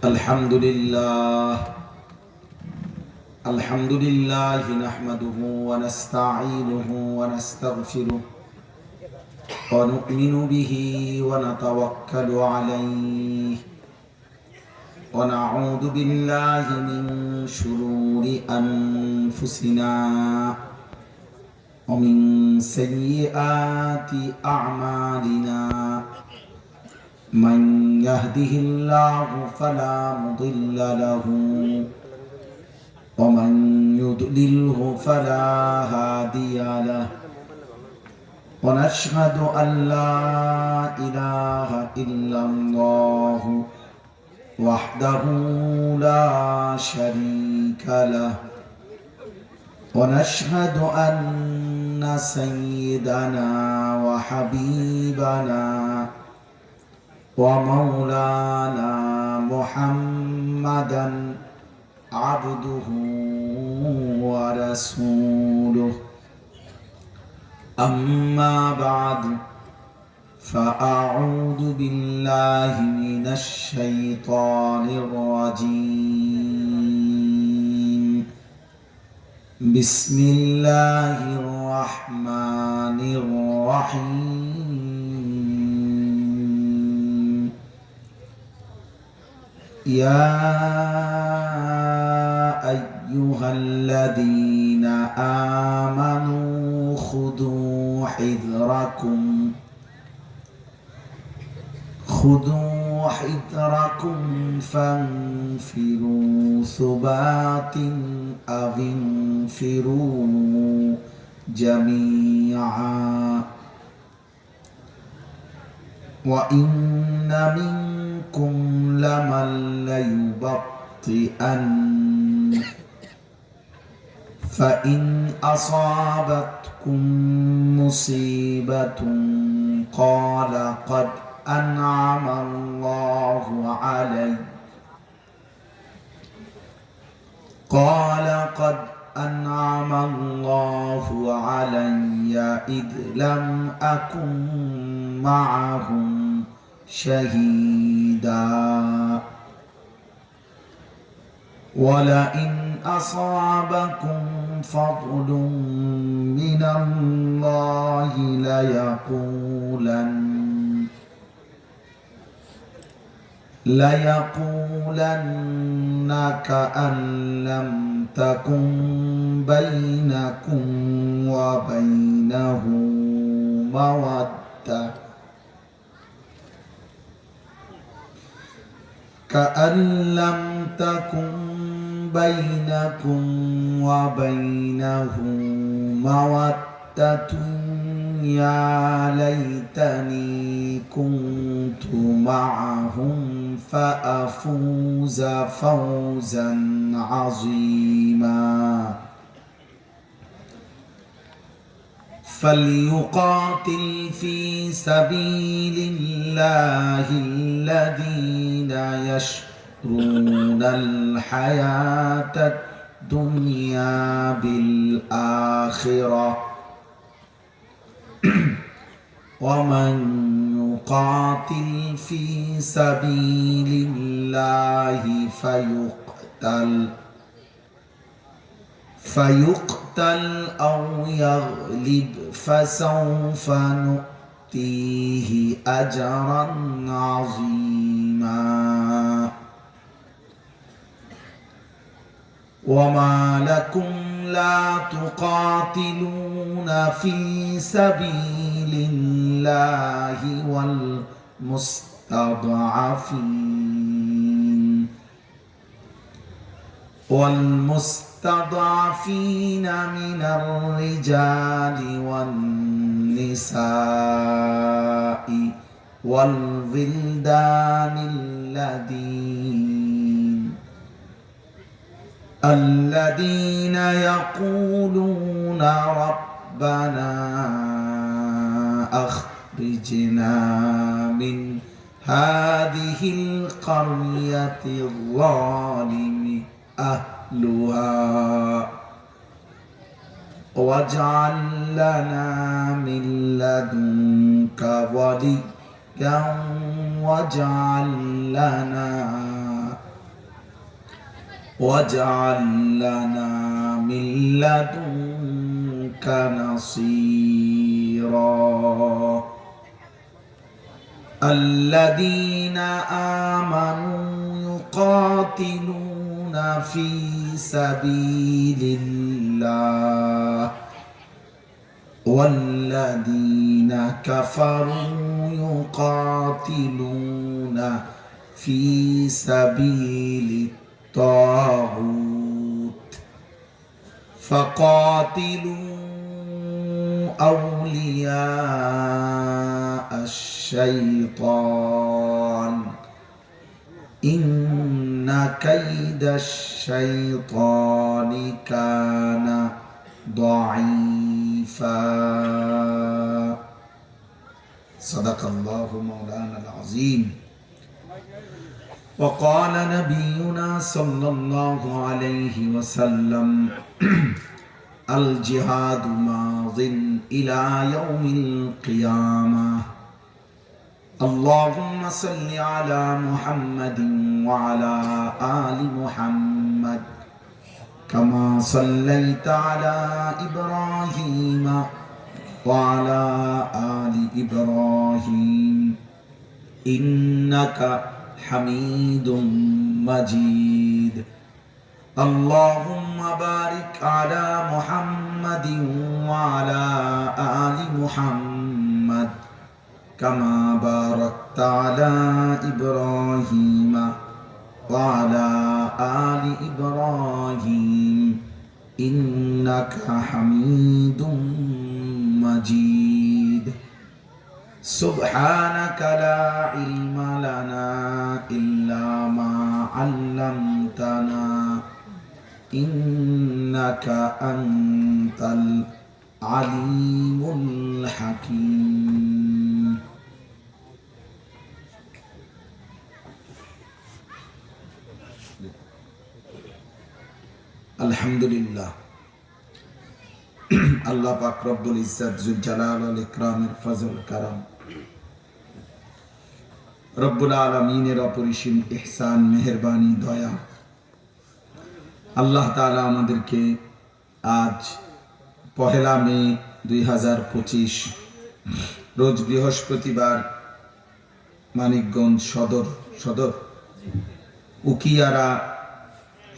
الحمد لله الحمد لله نحمده ونستعينه ونستغفره ونؤمن به ونتوكل عليه ونعوذ بالله من شرور أنفسنا ومن سيئات أعمالنا من يهده الله فلا مضل له ومن يضلله فلا هادي له ونشهد أن لا إله إلا الله وحده لا شريك له ونشهد أن سيدنا وحبيبنا ومولانا محمدا عبده ورسوله أما بعد فأعوذ بالله من الشيطان الرجيم بسم الله الرحمن الرحيم يا أيها الذين آمنوا خذوا حذركم فانفروا ثبات أو انفروا جميعا وإن منكم لمن ليبطئن فإن أصابتكم مصيبة قال قد أنعم الله علي إذ لم أكن معهم شهيدا ولئن أصابكم فضل من الله ليقولن كأن لم تكن بينكم وبينه مودة كأن لم تكن بينكم وبينه مودة يا ليتني كنت معهم فأفوز فوزا عظيما فليقاتل في سبيل الله الذين يشرون الحياة الدنيا بالآخرة ومن يقاتل في سبيل الله فيقتل أو يغلب فسوف نؤتيه أجرا عظيما وما لكم لا تقاتلون في سبيل الله والمستضعفين من الرجال والنساء والولدان الذين يقولون ربنا أخرجنا من هذه القرية الظالم أهلها واجعل لنا من لدنك وليا واجعل لنا من لدنك نصيرا الذين آمنوا يقاتلون في سبيل الله والذين كفروا يقاتلون في سبيل الطاغوت فقاتلوا أولياء الشيطان إن كيد الشيطان كان ضعيفا صدق الله مولانا العظيم وقال نبينا صلى الله عليه وسلم الجهاد ماض إلى يوم القيامة اللهم صل على محمد وعلى آل محمد كما صليت على إبراهيم وعلى آل إبراهيم إنك حميد مجيد اللهم بارك على محمد وعلى آل محمد كما باركت على إبراهيم وعلى آل إبراهيم إنك حميد مجيد سبحانك لا علم لنا إلا ما علمتنا إنك أنت العليم الحكيم আলহামদুলিল্লাহ আল্লাহ পাক রব্বুল ইজ্জত জুল জালাল ওয়াল ইকরামের ফজল কারাম রব্বুল আলামিনের অপরিসীম ইহসান মেহেরবানি দয়া আল্লাহ তাআলা আমাদেরকে আজ পহেলা মে 2025 রোজ বৃহস্পতিবার মানিকগঞ্জ সদর উকিয়ারা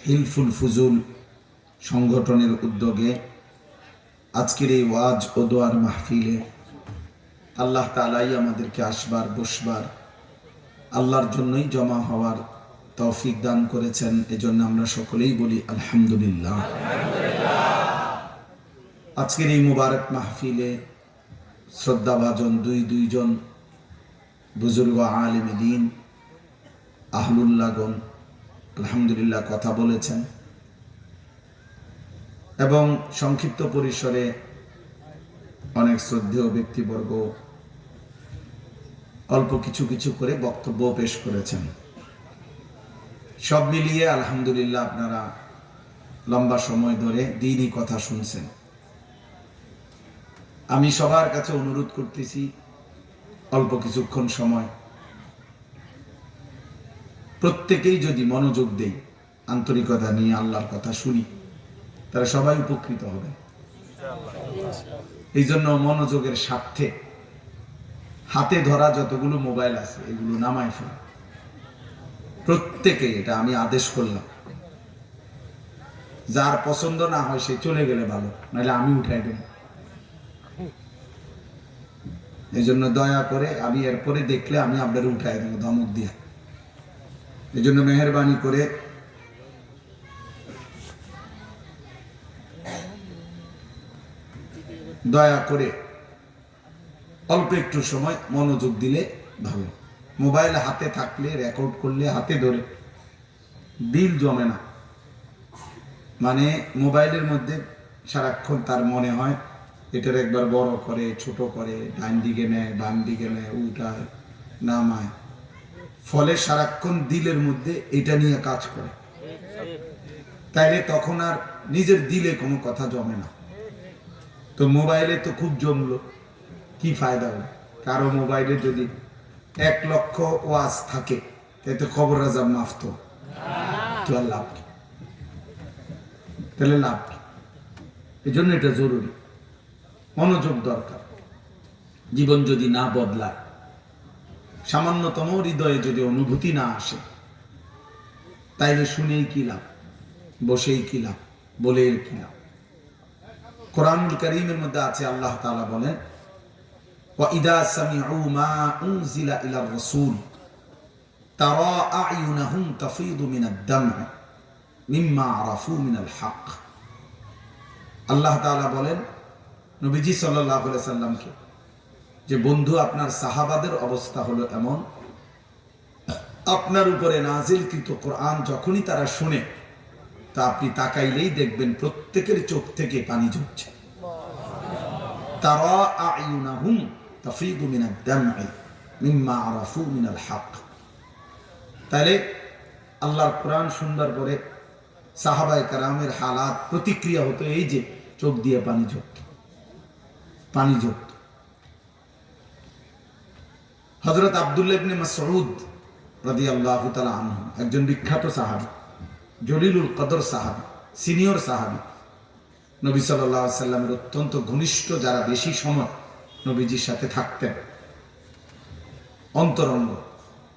হিলফুল ফুজুল সংগঠনের উদ্যোগে আজকের এই ওয়াজ ও দোয়ার মাহফিলে আল্লাহ তাআলাই আমাদেরকে আসবার বসবার আল্লাহর জন্যই জমা হওয়ার তৌফিক দান করেছেন এজন্য আমরা সকলেই বলি আলহামদুলিল্লাহ আজকের এই মুবারক মাহফিলে শ্রদ্ধাভাজন দুইজন বুজুর্গ আলেমে দ্বীন আহলুল্লাহগণ আলহামদুলিল্লাহ কথা বলেছেন এবং সংক্ষিপ্ত পরিসরে অনেক শ্রদ্ধেয় ব্যক্তিবর্গ অল্প কিছু করে বক্তব্য পেশ করেছেন সব মিলিয়ে আলহামদুলিল্লাহ আপনারা লম্বা সময় ধরে দ্বীনি কথা শুনছেন আমি সবার কাছে অনুরোধ করতেছি অল্প কিছুক্ষণ সময় প্রত্যেকেই যদি মনোযোগ দেই আন্তরিকতা নিয়ে আল্লাহর কথা শুনি তারা সবাই উপকৃত হবে এই জন্য মনোযোগের স্বার্থে হাতে ধরা যতগুলো মোবাইল আছে এগুলো নামায় ফেলা প্রত্যেকে এটা আমি আদেশ করলাম যার পছন্দ না হয় সে চলে গেলে ভালো নাহলে আমি উঠাই দেব এই জন্য দয়া করে আমি এরপরে দেখলে আমি আপনার উঠাই দেবো ধমক দিয়া এই জন্য মেহেরবানি করে দয়া করে অল্প একটু সময় মনোযোগ দিলে ভালো মোবাইল হাতে থাকলে রেকর্ড করলে হাতে ধরে দিল জমে না মানে মোবাইলের মধ্যে সারাক্ষণ তার মনে হয় এটার একবার বড় করে ছোট করে ডান দিকে নেয় বাম দিকে নেয় উল্টায় নামায় ফলে সারাক্ষণ দিলের মধ্যে এটা নিয়ে কাজ করে তাইলে তখন আর নিজের দিলে কোনো কথা জমে না তো মোবাইলে তো খুব জমলো কি ফায়দা হলো কারো মোবাইলে যদি 1 লক্ষ ওয়াজ থাকে, এতে কবর আযাব মাফ তো লাভ কি? তাহলে লাভ কি? এই জন্য এটা জরুরি, মনোযোগ দরকার। জীবন যদি না বদলায়, সামান্যতম হৃদয়ে যদি অনুভূতি না আসে, তাইলে শুনেই কি লাভ, বসেই কি লাভ, বলে কি লাভ? কোরআনুল কারীমের মধ্যে আছে, আল্লাহ তাআলা বলেন, ওয়া ইদা সামিউ মা উনজিলা ইলার রাসূল তারা আ'য়ুনাহুম তাফীদু মিনাদ দাম'i মিম্মা আরাফু মিনাল হক। আল্লাহ তাআলা বলেন নবীজি সাল্লাল্লাহু আলাইহি সাল্লামকে, যে বন্ধু, আপনার সাহাবাদের অবস্থা হলো এমন, আপনার উপরে নাজিলকৃত কোরআন যখনই তারা শুনে, তা আপনি তাকাইলেই দেখবেন প্রত্যেকের চোখ থেকে পানি ঝরছে। তারা আ'য়ুনাহুম তাফীদু মিনাদ দাম'i মিম্মা আরাফু মিনাল হক। তাহলে আল্লাহর কোরআন শুনবার পরে সাহাবায়ে কেরামের হালাত, প্রতিক্রিয়া হতো এই যে চোখ দিয়ে পানি ঝরত, পানি ঝরত। হযরত আব্দুল্লাহ ইবনে মাসউদ রাদিয়াল্লাহু তাআলা আনহু একজন বিখ্যাত সাহাবী, জলিলুল কদর সাহাবী, সিনিয়র সাহাবী, নবী সাল্লাল্লাহু আলাইহি সাল্লামের অত্যন্ত ঘনিষ্ঠ, যারা বেশি সময় নবীজির সাথে থাকতেন, অন্তরঙ্গ,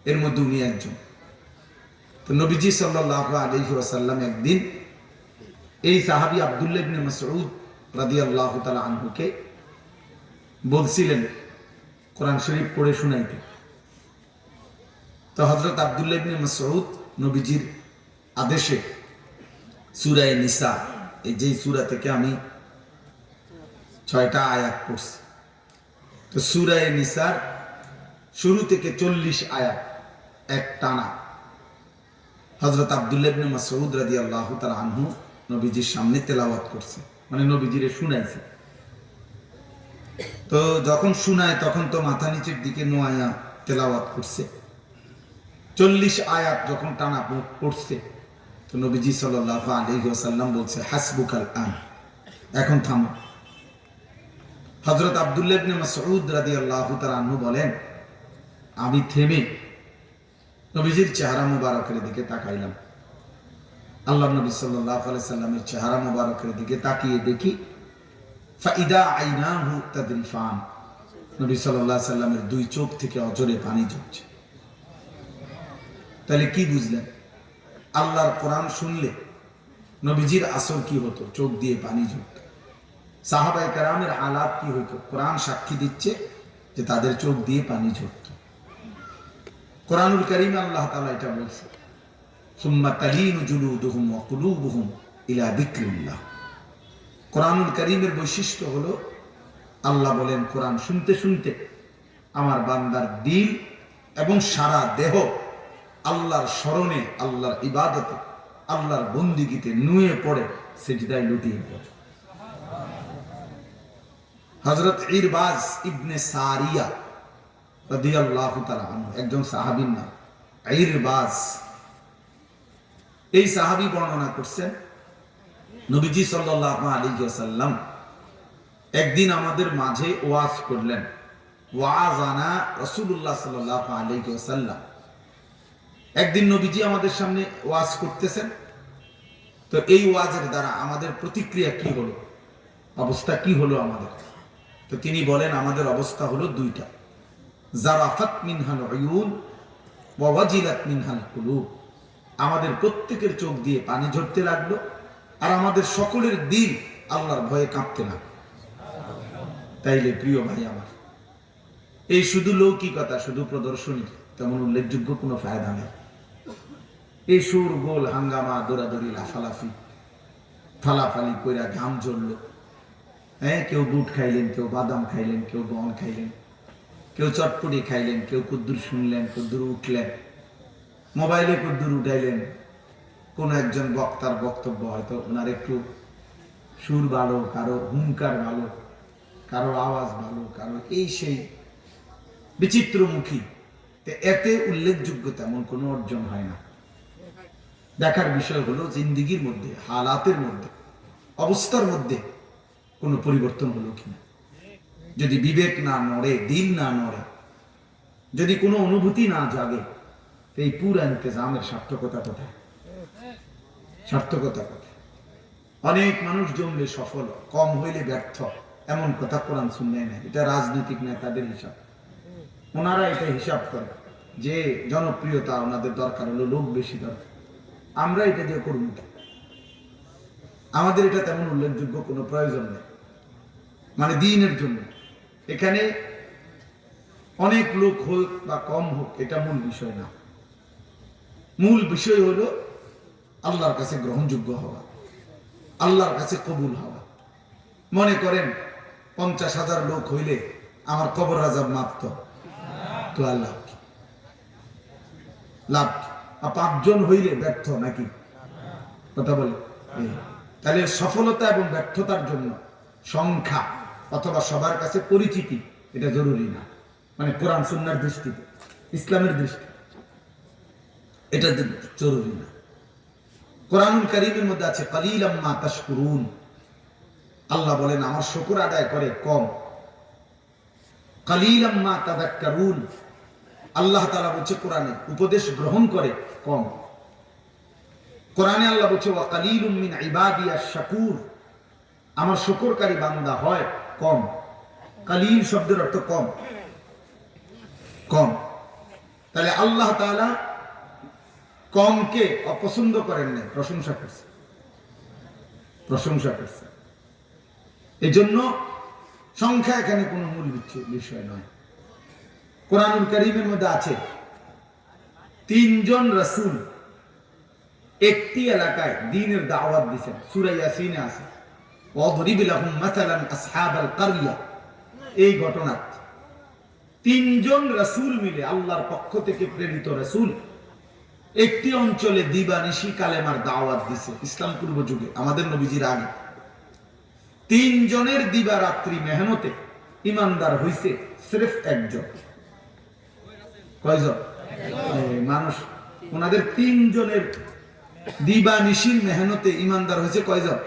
এর মধ্যে উনি একজন। তো নবীজি সাল্লাল্লাহু আলাইহি ওয়াসাল্লাম একদিন এই সাহাবী আব্দুল্লাহ ইবনে মাসউদ রাদিয়াল্লাহু তাআলা আনহুকে বলছিলেন কোরআন শরীফ পড়ে শোনাইতে। তো হযরত আব্দুল্লাহ ইবনে মাসউদ নবীজির আদেশে সূরা নিসা, এই যে সূরা থেকে আমি 6টা আয়াত পড়ছি, তো সূরা নিসার শুরু থেকে 40 আয়াত এক টানা হযরত আব্দুল্লাহ ইবনে মাসউদ রাদিয়াল্লাহু তাআলা আনহু নবীজির সামনে তেলাওয়াত করছে, মানে নবীজিরে শুনাইছে। তো যখন শুনায় তখন তো মাথা নিচের দিকে নোয়ায়া তেলাওয়াত করছে। 40 আয়াত যখন টানা পড়ছে, তো নবীজি সাল্লাল্লাহু আলাইহি ওয়াসাল্লাম বলছে, হাসবুকাল আন, এখন থামো। হযরত আব্দুল্লাহ ইবনে মাসউদ রাদিয়াল্লাহু তাআলা আনহু বলেন, আমি থেমে নবীজির চেহারা মুবারকের দিকে তাকাইলাম। আল্লাহর নবী সাল্লাল্লাহু আলাইহি সাল্লামের চেহারা মুবারকের দিকে তাকিয়ে দেখি, ফাইদা আইনাহু তাদরিফান, নবী সাল্লাল্লাহু আলাইহি সাল্লামের 2 চোখ থেকে অজরে পানি ঝরছে। তাহলে কি বুঝলেন? আল্লাহর কোরআন শুনলে নবীজির আসর কি হতো? চোখ দিয়ে পানি ঝরত। সাহাবায়ে কেরামের হালাত কি হতো? কোরআন সাক্ষী দিচ্ছে যে তাদের চোখ দিয়ে পানি ঝরত। কোরআনুল কারীমে আল্লাহ তাআলা এটা বলছে, সুম্মা তালিনু জুলুদুহুম ওয়া কুলুবুহুম ইলা যিকরিল্লাহ। কোরআনুল কারীমের বৈশিষ্ট্য হলো, আল্লাহ বলেন, কোরআন শুনতে শুনতে আমার বান্দার দিল এবং সারা দেহ আল্লাহর স্মরণে, আল্লাহর ইবাদতে, আল্লাহর বন্দিগিতে নুয়ে পড়ে, সিজদায় লুটিয়ে পড়ে। হযরত ইরবাজ ইবনে সারিয়া রাদিয়াল্লাহু তাআলা আনহু, একজন সাহাবীর নাম ইরবাজ। এই সাহাবী বর্ণনা করছেন, নবীজি সাল্লাল্লাহু আলাইহি ওয়াসাল্লাম একদিন আমাদের মাঝে ওয়াজ করলেন। ওয়াজানা রাসূলুল্লাহ সাল্লাল্লাহু আলাইহি ওয়াসাল্লাম, একদিন নবীজি আমাদের সামনে ওয়াজ করতেছেন। তো এই ওয়াজের দ্বারা আমাদের প্রতিক্রিয়া কি হলো, অবস্থা কি হলো আমাদের? তো তিনি বলেন, আমাদের অবস্থা হলো 2টা, জারাফাত মিনহাল উয়ুন ওয়া ওয়াজিলাত মিনহাল কুলুব। আমাদের প্রত্যেকের চোখ দিয়ে পানি ঝরতে লাগলো, আর আমাদের সকলের দিল আল্লাহর ভয়ে কাঁপতে লাগলো। তাইলে প্রিয় ভাই আমার, এই শুধু লৌকিকতা, শুধু প্রদর্শনী, তেমন উল্লেখযোগ্য কোনো ফায়দা নেই। এই সুর গোল হাঙ্গামা, দৌড়াদৌড়ি, লাফালাফি, ফালাফালি কইরা ঘাম ঝরলো, হ্যাঁ, কেউ বুট খাইলেন, কেউ বাদাম খাইলেন, কেউ বন খাইলেন, কেউ চটপটি খাইলেন, কেউ কুদ্দুর শুনলেন, কুদ্দুর উঠলেন, মোবাইলে কুদ্দুর উঠাইলেন। কোন একজন বক্তার বক্তব্য হয়তো ওনার একটু সুর ভালো, কারো হুঙ্কার ভালো, কারো আওয়াজ ভালো, কারো এই সেই বিচিত্রমুখী। এতে উল্লেখযোগ্য তেমন কোনো অর্জন হয় না। দেখার বিষয় হলো জিন্দিগির মধ্যে, হালাতের মধ্যে, অবস্থার মধ্যে কোনো পরিবর্তন হলো কিনা। যদি বিবেক না নড়ে, দিল না নড়ে, যদি কোনো অনুভূতি না জাগে, তো এই পুরা ইন্তজামের সার্থকতা কোথায়? সার্থকতা কোথায়? অনেক মানুষ জমলে সফল, কম হইলে ব্যর্থ, এমন কথা কোরআন শুনলেই না। এটা রাজনৈতিক নেতাদের হিসাব। ওনারা এটা হিসাব করে যে জনপ্রিয়তা ওনাদের দরকার হলো, লোক বেশি দরকার, আমরা এটা দিয়ে করব। আমাদের এটা তেমন উল্লেখযোগ্য কোনো প্রয়োজন নেই, মানে দিনের জন্য। এখানে অনেক লোক হোক বা কম হোক, এটা মূল বিষয় না। মূল বিষয় হলো আল্লাহর কাছে গ্রহণযোগ্য হওয়া, আল্লাহর কাছে কবুল হওয়া। মনে করেন 50,000 লোক হইলে আমার কবর আযাব মাপত, তো আল্লাহ লাভ। 5 জন হইলে ব্যর্থ নাকি? কথা বলে। তাহলে সফলতা এবং ব্যর্থতার জন্য সংখ্যা অথবা সবার কাছে পরিচিতি এটা জরুরি না, মানে কোরআন সুন্নাহর দৃষ্টিতে, ইসলামের দৃষ্টি এটা জরুরি না। কোরআনুল কারীমের মধ্যে আছে কালিলাম মা তাশকুরুন, আল্লাহ বলেন আমার শুকর আদায় করে কম। কালিলাম মা তাযাক্কারুন, আল্লাহ তাআলা বলছে কোরআনে উপদেশ গ্রহণ করে কম। কোরআনে আল্লাহ বলছে ওয়া কালিলুম মিন ইবাদিয়াশ শাকুর, আমার শুকরকারী বান্দা হয় কম। কালিল শব্দের অর্থ কম, কম। তাহলে আল্লাহ তাআলা কমকে অপছন্দ করেন না, প্রশংসা করছে, প্রশংসা করছে। এজন্য সংখ্যা এখানে কোনো মূল বিষয় নয়। কোরআনুল কারীমের মধ্যে আছে 3 জন রাসূল একটি এলাকায় দ্বীনের দাওয়াত দিয়েছেন। সূরা ইয়াসিনে আছে ওয়াদরিব লাহুম মাসালান আসহাবাল কারইয়া। এই ঘটনা 3 জন রাসূল মিলে, আল্লাহর পক্ষ থেকে প্রেরিত রাসূল একটি অঞ্চলে দিবানিশি কালেমার দাওয়াত দিছে। ইসলাম পূর্ব যুগে, আমাদের নবীজির আগে 3 জনের দিবারাত্রি মেহনতে ইমানদার হইছে সির্ফ একজন। কয়জন? মানুষ ওনাদের 3 জনের দিবানিশির মেহনতে ইমানদার হয়েছে কয়জন?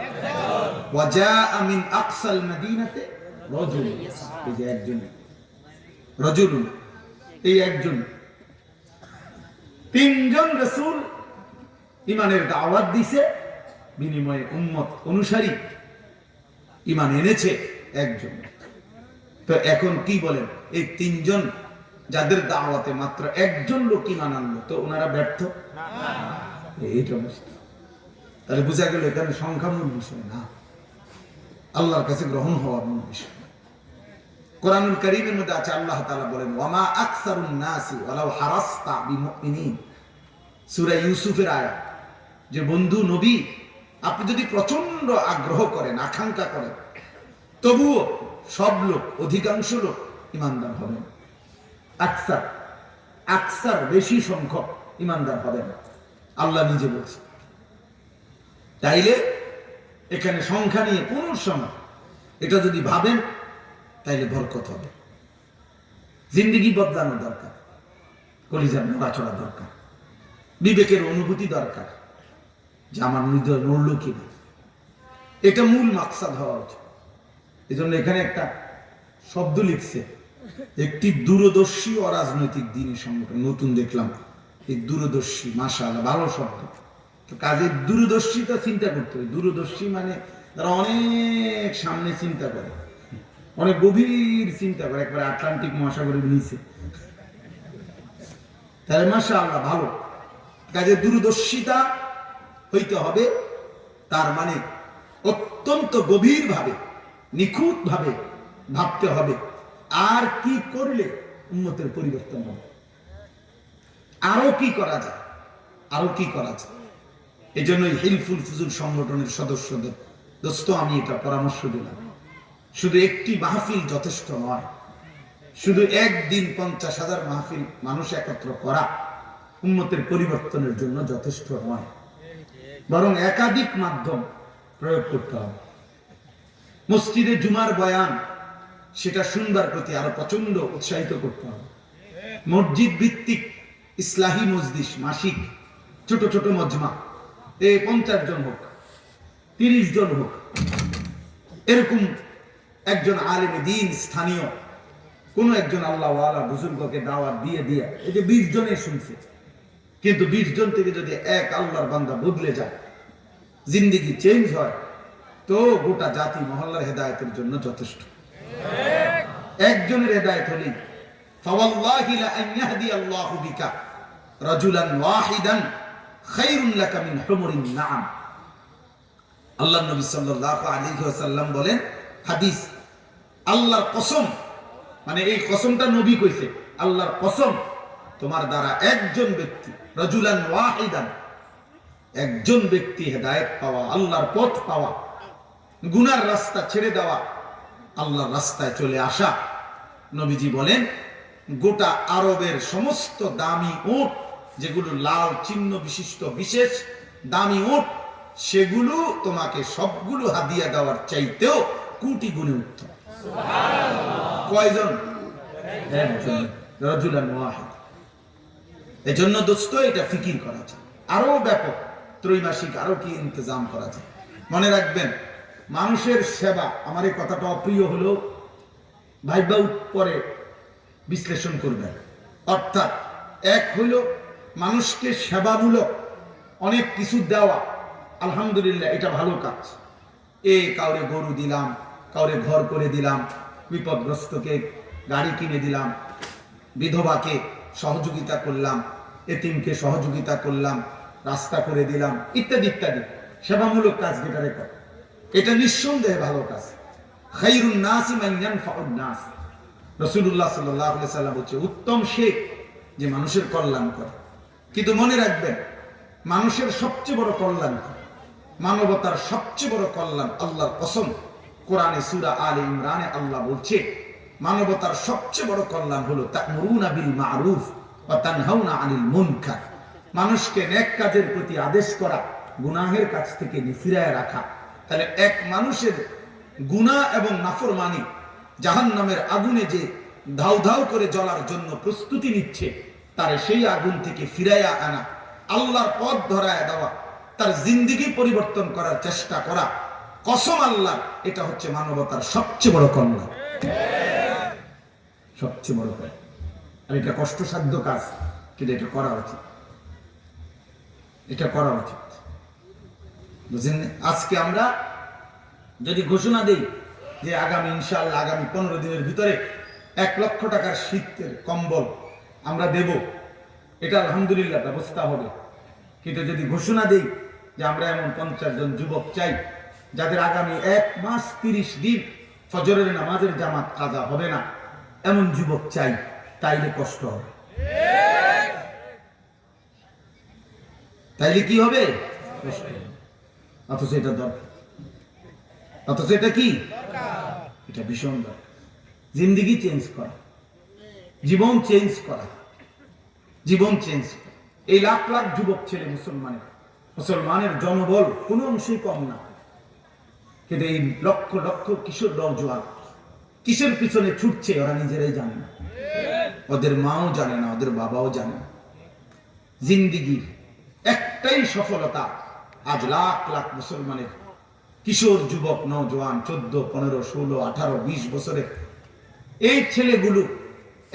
ওয়াজাআ মিন আকসাল মদিনাতে রাজুল, এই যে একজন রাজুল, এই একজন। 3 জন রাসূল ইমানের দাওয়াত দিছে, বিনিময়ে উম্মত অনুসারী ইমান এনেছে একজন। তো এখন কি বলেন, এই 3 জন যাদের দাওয়াতে মাত্র একজন লোক ইমান আনলো, তো ওনারা ব্যর্থ না? এইটা অবস্থা। তাহলে বোঝা গেল এখানে সংখ্যা মূল বিষয় না, আল্লাহর কাছে গ্রহণ হওয়ার মূল বিষয়। কোরআনুল কারীমের মধ্যে আছে আল্লাহ তাআলা বলেন ওয়ামা আকসারুন নাসি ওয়ালাউ হারাসতা বিমুমিনিন। সূরা ইউসুফের আয়াত, যে বন্ধু নবী আপনি যদি প্রচন্ড আগ্রহ করেন, আকাঙ্ক্ষা করেন, তবুও সব লোক, অধিকাংশ লোক ইমানদার হবেন। আকসার, আকসার বেশি সংখ্যক ইমানদার হবেন, আল্লাহ নিজে বলছে। তাইলে এখানে সংখ্যা নিয়ে কোন সময় এটা যদি ভাবেন তাইলে বরকত হবে। জিন্দেগি বদলানো দরকার, কলিজার নড়াচড়া দরকার, বিবেকের অনুভূতি দরকার যে আমার হৃদয় নড়ল কিনা। এটা মূল মাকসাদ হওয়া উচিত। এই জন্য এখানে একটা শব্দ লিখছে, একটি দূরদর্শী অরাজনৈতিক দিনী সংগঠন, নতুন দেখলাম এই দূরদর্শী, মাশাআল্লাহ ভালো শব্দ। তো কাজে দূরদর্শিতা চিন্তা করতে হবে। দূরদর্শী মানে তারা অনেক সামনে চিন্তা করে, অনেক গভীর চিন্তা করে, একবার আটলান্টিক মহাসাগরের নিচে। তাহলে মাশাআল্লাহ ভালো। কাজে দূরদর্শিতা হইতে হবে, তার মানে অত্যন্ত গভীর ভাবে, নিখুঁত ভাবে ভাবতে হবে আর কি করলে উম্মতের পরিবর্তন হবে, আরো কি করা যায়, আরো কি করা যায়। এই জন্যই হিলফুল ফুজুল সংগঠনের সদস্যদের দোস্ত আমি এটা পরামর্শ দিলাম, শুধু একটি মাহফিল যথেষ্ট নয়, শুধু একদিন 50,000 মাহফিল মানুষ একত্র করা উম্মতের পরিবর্তনের জন্য যথেষ্ট নয়, বরং একাধিক মাধ্যম প্রয়োগ করতে হবে। মসজিদে জুমার বয়ান, সেটা শুনবার প্রতি আরো প্রচন্ড উৎসাহিত করতে হবে। মসজিদ ভিত্তিক ইসলাহি মজলিস মাসিক ছোট ছোট মজমা, 50 জন হোক, 30 জন হোক, এরকম একজন আলেমে দ্বীন স্থানীয় কোন একজন আল্লাহওয়ালা বুজুর্গকে দাওয়াত দিয়ে দিয়ে এই যে 20 জনে শুনছে, কিন্তু 20 জন থেকে যদি এক আল্লাহর বান্দা বদলে যায়, জিন্দেগি চেঞ্জ হয়, তো গোটা জাতি মহল্লার হেদায়েতের জন্য যথেষ্ট। একজনের হেদায়েত হলেই ফাওয়াল্লাহি লা আন ইয়াহদি আল্লাহু বিকা রাজুলান ওয়াহিদান খায়রুন লাকা মিন হুমুরিন নাআম। আল্লাহ নবী সাল্লাল্লাহু আলাইহি ওয়াসাল্লাম বলেন, হাদিস, আল্লাহর কসম, মানে এই কসমটা নবী কইছে, আল্লাহর কসম, তোমার দ্বারা একজন ব্যক্তি, রাজুলান ওয়াহিদান, একজন ব্যক্তি হেদায়েত পাওয়া, আল্লাহর পথ পাওয়া, গুনার রাস্তা ছেড়ে দেওয়া, আল্লাহর রাস্তায় চলে আসা, নবীজি বলেন গোটা আরবের সমস্ত দামি উট, যেগুলো লাল চিহ্ন বিশিষ্ট বিশেষ দামি উট, সেগুলো তোমাকে সবগুলো হাদিয়া দেওয়ার চাইতেও কোটি গুণে উত্তম। কয়জন? একজন, রাজুলান ওয়াহিদ। এজন্য দোস্ত এটা ফিকির করা যায়, আরো ব্যাপক ত্রৈমাসিক আরো কি ইন্তজাম করা যায়। মনে রাখবেন, মানুষের সেবা, আমার এই কথাটা অপ্রিয় হলেও ভাইবা পরে বিশ্লেষণ করবেন। অর্থাৎ এক হইল মানুষকে সেবামূলক অনেক কিছু দেওয়া, আলহামদুলিল্লাহ এটা ভালো কাজ। কাউরে গরু দিলাম, কাউরে ঘর করে দিলাম, বিপদগ্রস্তকে গাড়ি কিনে দিলাম, বিধবাকে সহযোগিতা করলাম, এতিমকে সহযোগিতা করলাম, রাস্তা করে দিলাম, ইত্যাদি ইত্যাদি সেবামূলক কাজ যেটারে করে, এটা নিঃসন্দেহে ভালো কাজ। খায়রুন নাসি মান ইয়ানফাউন নাস, রাসূলুল্লাহ সাল্লাল্লাহু আলাইহি সাল্লাম বলছে, উত্তম সে যে মানুষের কল্যাণ করে। কিন্তু মনে রাখবেন, মানুষের সবচেয়ে বড় কল্যাণ, মানবতার সবচেয়ে বড় কল্যাণ, আল্লাহর কসম, কোরআনে সূরা আলে ইমরানে আল্লাহ বলছে, মানবতার সবচেয়ে বড় কল্যাণ হলো তা'মুরুনা বিল মা'রুফ ওয়া তানহাউনা আনিল মুনকার, মানুষকে নেক কাজের প্রতি আদেশ করা, গুনাহের কাছ থেকে ফিরায় রাখা। তাহলে এক মানুষের গুনাহ এবং নাফরমানি জাহান্নামের আগুনে যে ধাউ ধাউ করে জ্বলার জন্য প্রস্তুতি নিচ্ছে, তার সেই আগুন থেকে ফিরাইয়া আনা, আল্লাহর পথ ধরায় দেওয়া, তার জিন্দেগি পরিবর্তন করার চেষ্টা করা, কসম আল্লাহ, এটা হচ্ছে মানবতার সবচেয়ে বড় কল্যাণ, সবচেয়ে বড় কল্যাণ। আর এটা কষ্টসাধ্য কাজ, কিন্তু এটা করা উচিত, এটা করা উচিত, বুঝলেন? আজকে আমরা যদি ঘোষণা দেই যে আগামী ইনশাআল্লাহ আগামী 15 দিনের ভিতরে 1 লক্ষ টাকার শীতের কম্বল আমরা দেব, এটা আলহামদুলিল্লাহ ব্যবস্থা হবে। কিন্তু যদি ঘোষণা দেই যে আমরা এমন 50 জন যুবক চাই যাদের আগামী 1 মাস 30 দিন ফজরের নামাজের জামাত কাজা হবে না, এমন যুবক চাই, তাইলে কষ্ট হবে। তাইলে কি হবে? কষ্ট হবে। অথচ এটা দরকার, অথচ এটা কি এটা ভীষণ দরকার। জিন্দেগি চেঞ্জ করা, জীবন চেঞ্জ করা, জীবন চেঞ্জ করা। এই লাখ লাখ যুবক ছেলে মুসলমানের জনবল কোনো অংশেই কম না, কিন্তু এই লক্ষ লক্ষ কিশোর নওজোয়ান কিসের পিছনে ছুটছে ওরা নিজেরাই জানে না, ওদের মাও জানে না, ওদের বাবাও জানে না। জিন্দেগির একটাই সফলতা, আজ লাখ লাখ মুসলমানের কিশোর যুবক নওজোয়ান 14, 15, 16, 18, 20 বছরের এই ছেলেগুলো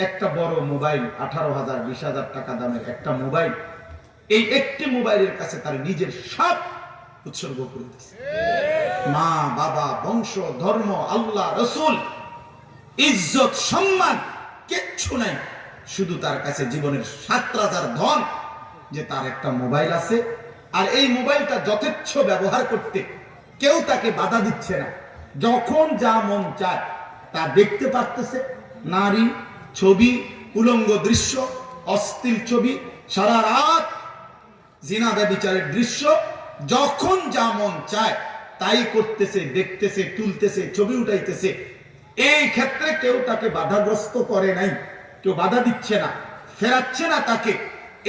একটা বড় মোবাইল, 18,000 20,000 টাকা দামের একটা মোবাইল, এই একটি মোবাইলের কাছে তার নিজের সব উৎসর্গ করে দিয়েছে। মা বাবা, বংশ, ধর্ম, আল্লাহ, রসুল, ইজ্জত, সম্মান কিচ্ছু নাই, শুধু তার কাছে জীবনের 7 রাজার ধন, যে তার একটা মোবাইল আছে, আর এই মোবাইলটা যথেচ্ছ ব্যবহার করতে কেউ তাকে বাধা দিচ্ছে না। যখন যা মন চায় তা দেখতে পারতেছে, নারী, ছবি, উলঙ্গ দৃশ্য, অশ্লীল ছবি, সারা রাত জিনা ব্যভিচারের দৃশ্য, যখন যা মন চায় তাই করতেছে, দেখতেছে, তুলতেছে, ছবি উঠাইতেছে। এই ক্ষেত্রে কেউ তাকে বাধাগ্রস্ত করে নাই, কেউ বাধা দিচ্ছে না, ফেরাচ্ছে না তাকে।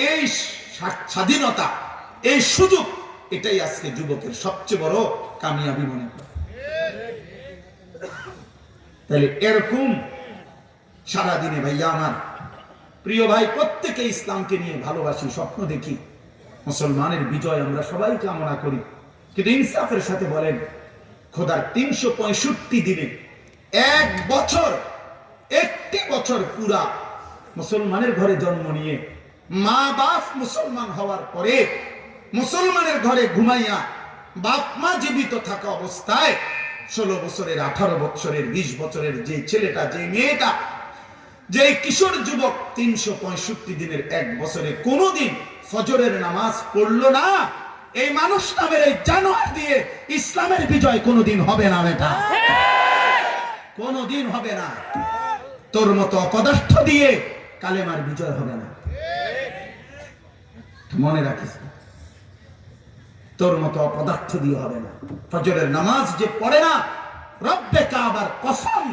এই স্বাধীনতা, এই সুযোগ, এটাই আজকে যুবকের সবচেয়ে বড় কামিয়াবি মনে করে। তাহলে এরকম সারাদিনে ভাইয়া আমার প্রিয় ভাই, প্রত্যেকে ইসলামকে নিয়ে ভালোবাসি, স্বপ্ন দেখি, মুসলমানের বিজয় আমরা সবাই কামনা করি। কিন্তু ইনসাফের সাথে বলেন, খোদার 365 দিনে 1 বছর একটি বছর পুরা মুসলমানের ঘরে জন্ম নিয়ে মা বাপ মুসলমান হওয়ার পরে মুসলমানের ঘরে ঘুমাইয়া বাপ মা জীবিত থাকা অবস্থায় 16 বছরের 18 বছরের 20 বছরের যে ছেলেটা যে মেয়েটা যে কিশোর যুবক 365 দিনের এক বছরে কোনোদিন ফজরের নামাজ পড়লো না, এই মানুষ নামের এই জানোয়ার দিয়ে ইসলামের বিজয় কোনোদিন হবে না বেটা, কোনোদিন হবে না। তোর মতো অপদার্থ দিয়ে কালেমার বিজয় হবে না, মনে রাখিস। তোর মতো অপদার্থ দিয়ে হবে না। ফজরের নামাজ যে পড়ে না, রব্বে কাবার কসম,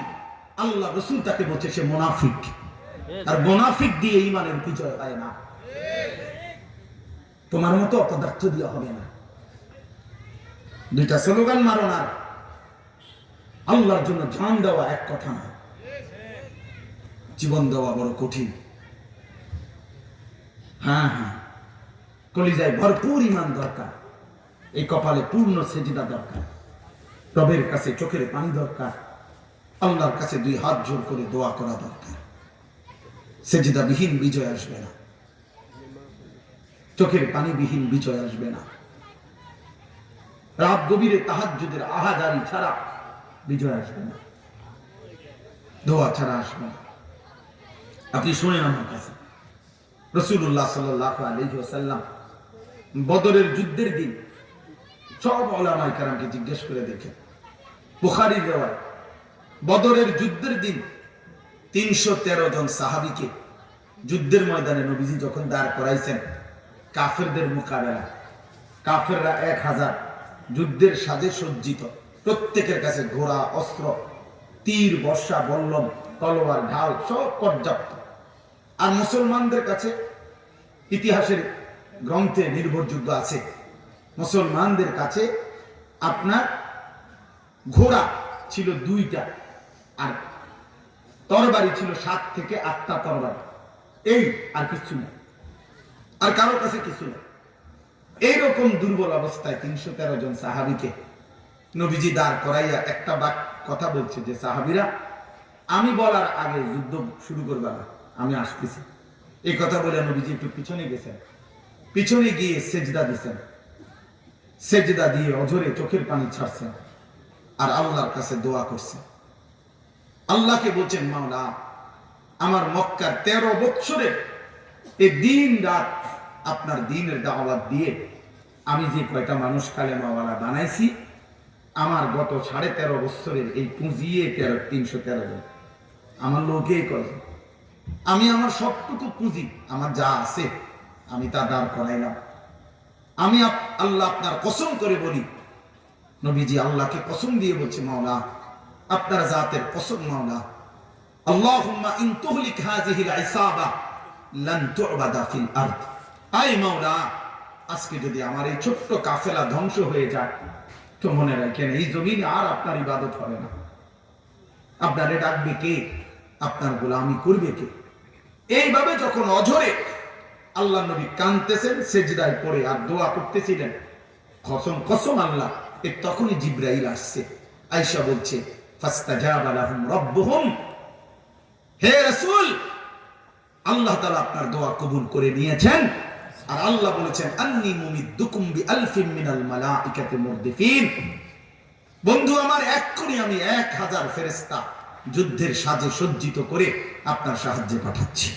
আল্লাহ রাসূল তাকে বলছে সে মুনাফিক, আর মুনাফিক দিয়ে ঈমানের বিজয় হয় না। তোমার মতো অপদার্থ দিয়ে হবে না। দুইটা স্লোগান মারো না, আল্লাহর জন্য জান দেওয়া এক কথা না, জীবন দেওয়া বড় কঠিন। হ্যাঁ, কলিজায় ভরপুর ঈমান দরকার, এই কপালে পূর্ণ সেজদা দরকার, রবের কাছে চোখের পানি দরকার, আল্লাহর কাছে 2 হাত জোর করে দোয়া করা দরকার। সেজদা বিহীন বিজয় আসবে না, চোখের পানি বিহীন বিজয় আসবে না, রাত গভীরে তাহাজ্জুদের আহাজারি ছাড়া বিজয় আসবে না, দোয়া ছাড়া আসবে না। আপনি শুনেন আমার কাছে, রাসূলুল্লাহ সাল্লাল্লাহু আলাইহি ওয়াসাল্লাম বদরের যুদ্ধের দিন সব উলামায়ে কেরামকে জিজ্ঞেস করে দেখেন, বুখারীর riwayat, বদরের যুদ্ধের দিন 313 জন সাহাবীকে যুদ্ধের ময়দানে নবীজি যখন দাঁড় করাইছেন কাফেরদের মোকাবেলা, কাফেররা 1000 যুদ্ধের সাজে সজ্জিত, প্রত্যেকের কাছে ঘোড়া, অস্ত্র, তীর, বর্ষা, বল্লম, তলোয়ার, ঢাল সব পর্যাপ্ত। আর মুসলমানদের কাছে ইতিহাসের গ্রন্থে নির্ভরযোগ্য আছে, মুসলমানদের কাছে আপনার ঘোড়া ছিল 2টা, আর তরবারি ছিল 7 থেকে 8টা তরবারি, এই আর কিছু না, আর কারোর কাছে কিছু না। এইরকম দুর্বল অবস্থায় 313 জন সাহাবীকে নবীজি দাঁড় করাইয়া একটা কথা বলছে যে, সাহাবীরা আমি বলার আগে যুদ্ধ শুরু করবা না, আমি আসতেছি। এই কথা বলে নবীজি একটু পিছনে গেছেন, পিছনে গিয়ে সেজদা দিছেন, সেজদা দিয়ে অঝরে চোখের পানি ছাড়ছেন, আর আল্লাহর কাছে দোয়া করছেন। আল্লাহকে বলছেন, মাওলা আমার মক্কার 13 বছরের এই দিন রাত আপনার দ্বীনের দাওয়াত দিয়ে আমি যে কয়টা মানুষ কালেমাওয়ালা বানাইছি, আমার গত 13.5 বছরের এই পুঁজিয়ে 313 জন আমার লোকেই করে, আমি আমার সবটুকু পুঁজি আমার যা আছে আমি তা দাঁড় করাইলাম। আমি আল্লাহ আপনার কসম করে বলি, নবীজি আল্লাহকে কসম দিয়ে বলছে, মাওলা আপনার জাতের কসম, মাওলা আল্লাহুম্মা ইন তুহলিক হাযিহিল ইসাবা লান তু'বাদা ফিল আরদ, আয় মাওলা আজকে যদি আমার এই ছোট্ট কাফেলা ধ্বংস হয়ে যায় তো মনে রাখেন এই জমিনে আর আপনার ইবাদত হবে না, আপনারে ডাকবে কে, আপনার গোলামি করবে কে? এইভাবে যখন অঝরে আল্লাহ নবী কাঁদতেছেন সেজদায় পড়ে আর দোয়া করতেছিলেন, কসম কসম আল্লাহ, তখনই জিবরাইল আসছে, আয়েশা বলছে ফাস্তাজাবা লাহুম রাব্বুহুম, হে রাসূল আল্লাহ তাআলা আপনার দোয়া কবুল করে নিয়েছেন, আর আল্লাহ বলেছেন আন্নী মুমিদ্দুকুম বিআলফিন মিনাল মালাইকাতি মুরদিফিন, বন্ধু আমার এক্ষুনি আমি 1000 ফেরেশতা যুদ্ধের সাজে সজ্জিত করে আপনার সাহায্যে পাঠাচ্ছি।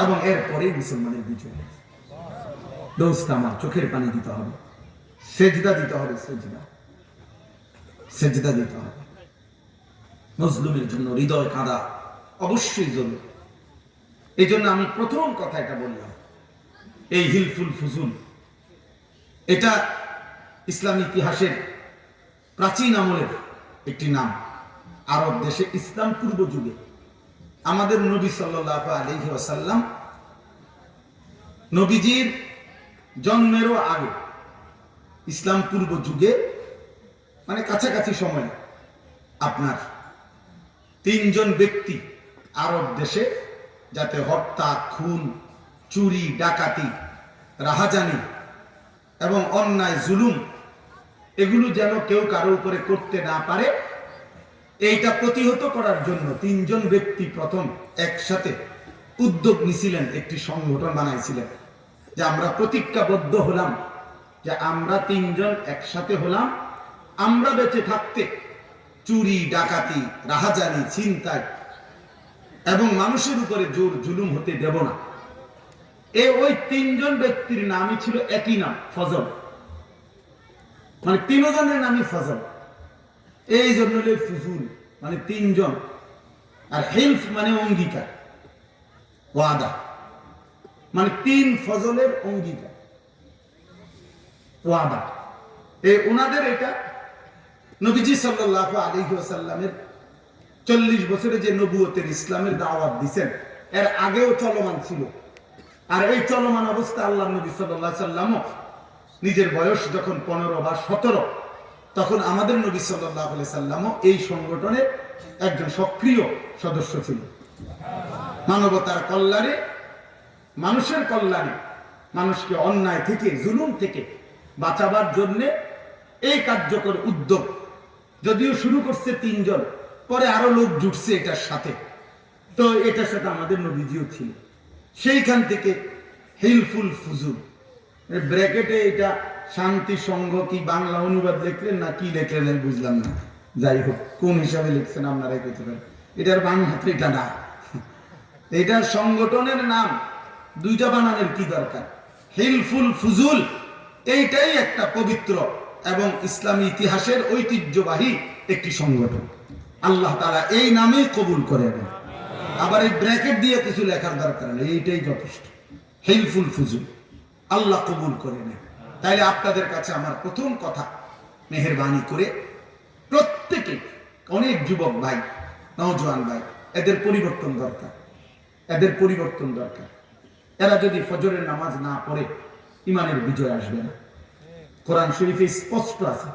এবং এরপরে মুসলমানের বিজয়। দোস্ত আমার, চোখের পানি দিতে হবে, সেজদা দিতে হবে, সেজদা দিতে হবে। মজলুমের জন্য হৃদয় কাঁদা অবশ্যই জরুরি। এই জন্য আমি প্রথম কথা এটা বললাম, এই হিলফুল ফুজুল এটা ইসলামী ইতিহাসের প্রাচীন আমলের একটি নাম। আরব দেশে ইসলাম পূর্ব যুগে আমাদের নবী সাল্লাল্লাহু আলাইহি ওয়াসাল্লাম নবীজির জন্মেরও আগে ইসলাম পূর্ব যুগে মানে কাছাকাছি সময় আপনার 3 জন ব্যক্তি আরব দেশে যাতে হত্যা, খুন, চুরি, ডাকাতি, রাহাজানি এবং অন্যায় জুলুম এগুলো যেন কেউ কারো উপরে করতে না পারে, এইটা প্রতিহত করার জন্য তিনজন ব্যক্তি প্রথম একসাথে উদ্যোগ নিছিলেন, একটি সংগঠন বানাইছিলেন, যে আমরা প্রতিজ্ঞাবদ্ধ হলাম যে আমরা তিনজন একসাথে হলাম, আমরা বেঁচে থাকতে চুরি, ডাকাতি, রাহাজানি, ছিনতাই এবং মানুষের উপরে জোর জুলুম হতে দেব না। ওই তিনজন ব্যক্তির নামই ছিল একই নাম, ফজল। মানে তিনজনের নামই ফজল, এই জন্য ফুজুল মানে তিনজন। আর হেলফ মানে অঙ্গীকার, ওয়াদা মানে তিন ফজলের অঙ্গীকার, ওয়াদা। ওনাদের এটা নবীজি সাল্লাল্লাহু আলাইহি ওয়াসাল্লামের 40 বছরে যে নবুয়তের ইসলামের দাওয়াত দিয়েছেন, এর আগেও চলমান ছিল। আর এই চলমান অবস্থা আল্লাহ নবী সাল্লাল্লাহু আলাইহি ওয়াসাল্লাম নিজের বয়স যখন 15 বা 17, তখন আমাদের নবী সাল্লাল্লাহু আলাইহি ওয়াসাল্লামও এই সংগঠনের একজন সক্রিয় সদস্য ছিল। মানবতার কল্যাণে, মানুষের কল্যাণে, মানুষকে অন্যায় থেকে, জুলুম থেকে বাঁচাবার জন্য এই কার্যকর উদ্যোগ যদিও শুরু করছে তিনজন, পরে আরো লোক জুটছে এটার সাথে। তো এটার সাথে আমাদের নবীজিও ছিল। সেইখান থেকে হিলফুল ফুজুল, ব্র্যাকেটে এটা শান্তি সংঘ কি বাংলা অনুবাদ লিখলেন না কি লিখলেন আমি বুঝলাম না, যাই হোক কোন হিসাবে লিখছেন আপনারাই কইতে পারেন। এটার বাংলাতে এটা না, এটার সংগঠনের নাম দুইটা বানানোর কি দরকার? হিলফুল ফুজুল এইটাই একটা পবিত্র এবং ইসলামী ইতিহাসের ঐতিহ্যবাহী একটি সংগঠন। আল্লাহ তাআলা এই নামেই কবুল করে নেন। আবার এই ব্র্যাকেট দিয়ে কিছু লেখার দরকার নেই, এইটাই যথেষ্ট। হিলফুল ফুজুল আল্লাহ কবুল করে নেন। তাইলে আপনাদের কাছে আমার প্রথম কথা, মেহেরবানি করে প্রত্যেকে, অনেক যুবক ভাই, নওজোয়ান ভাই, এদের পরিবর্তন দরকার, এদের পরিবর্তন দরকার। এরা যদি ফজরের নামাজ না পড়ে ইমানের বিজয় আসবে না। কোরআন শরীফে স্পষ্ট আছে,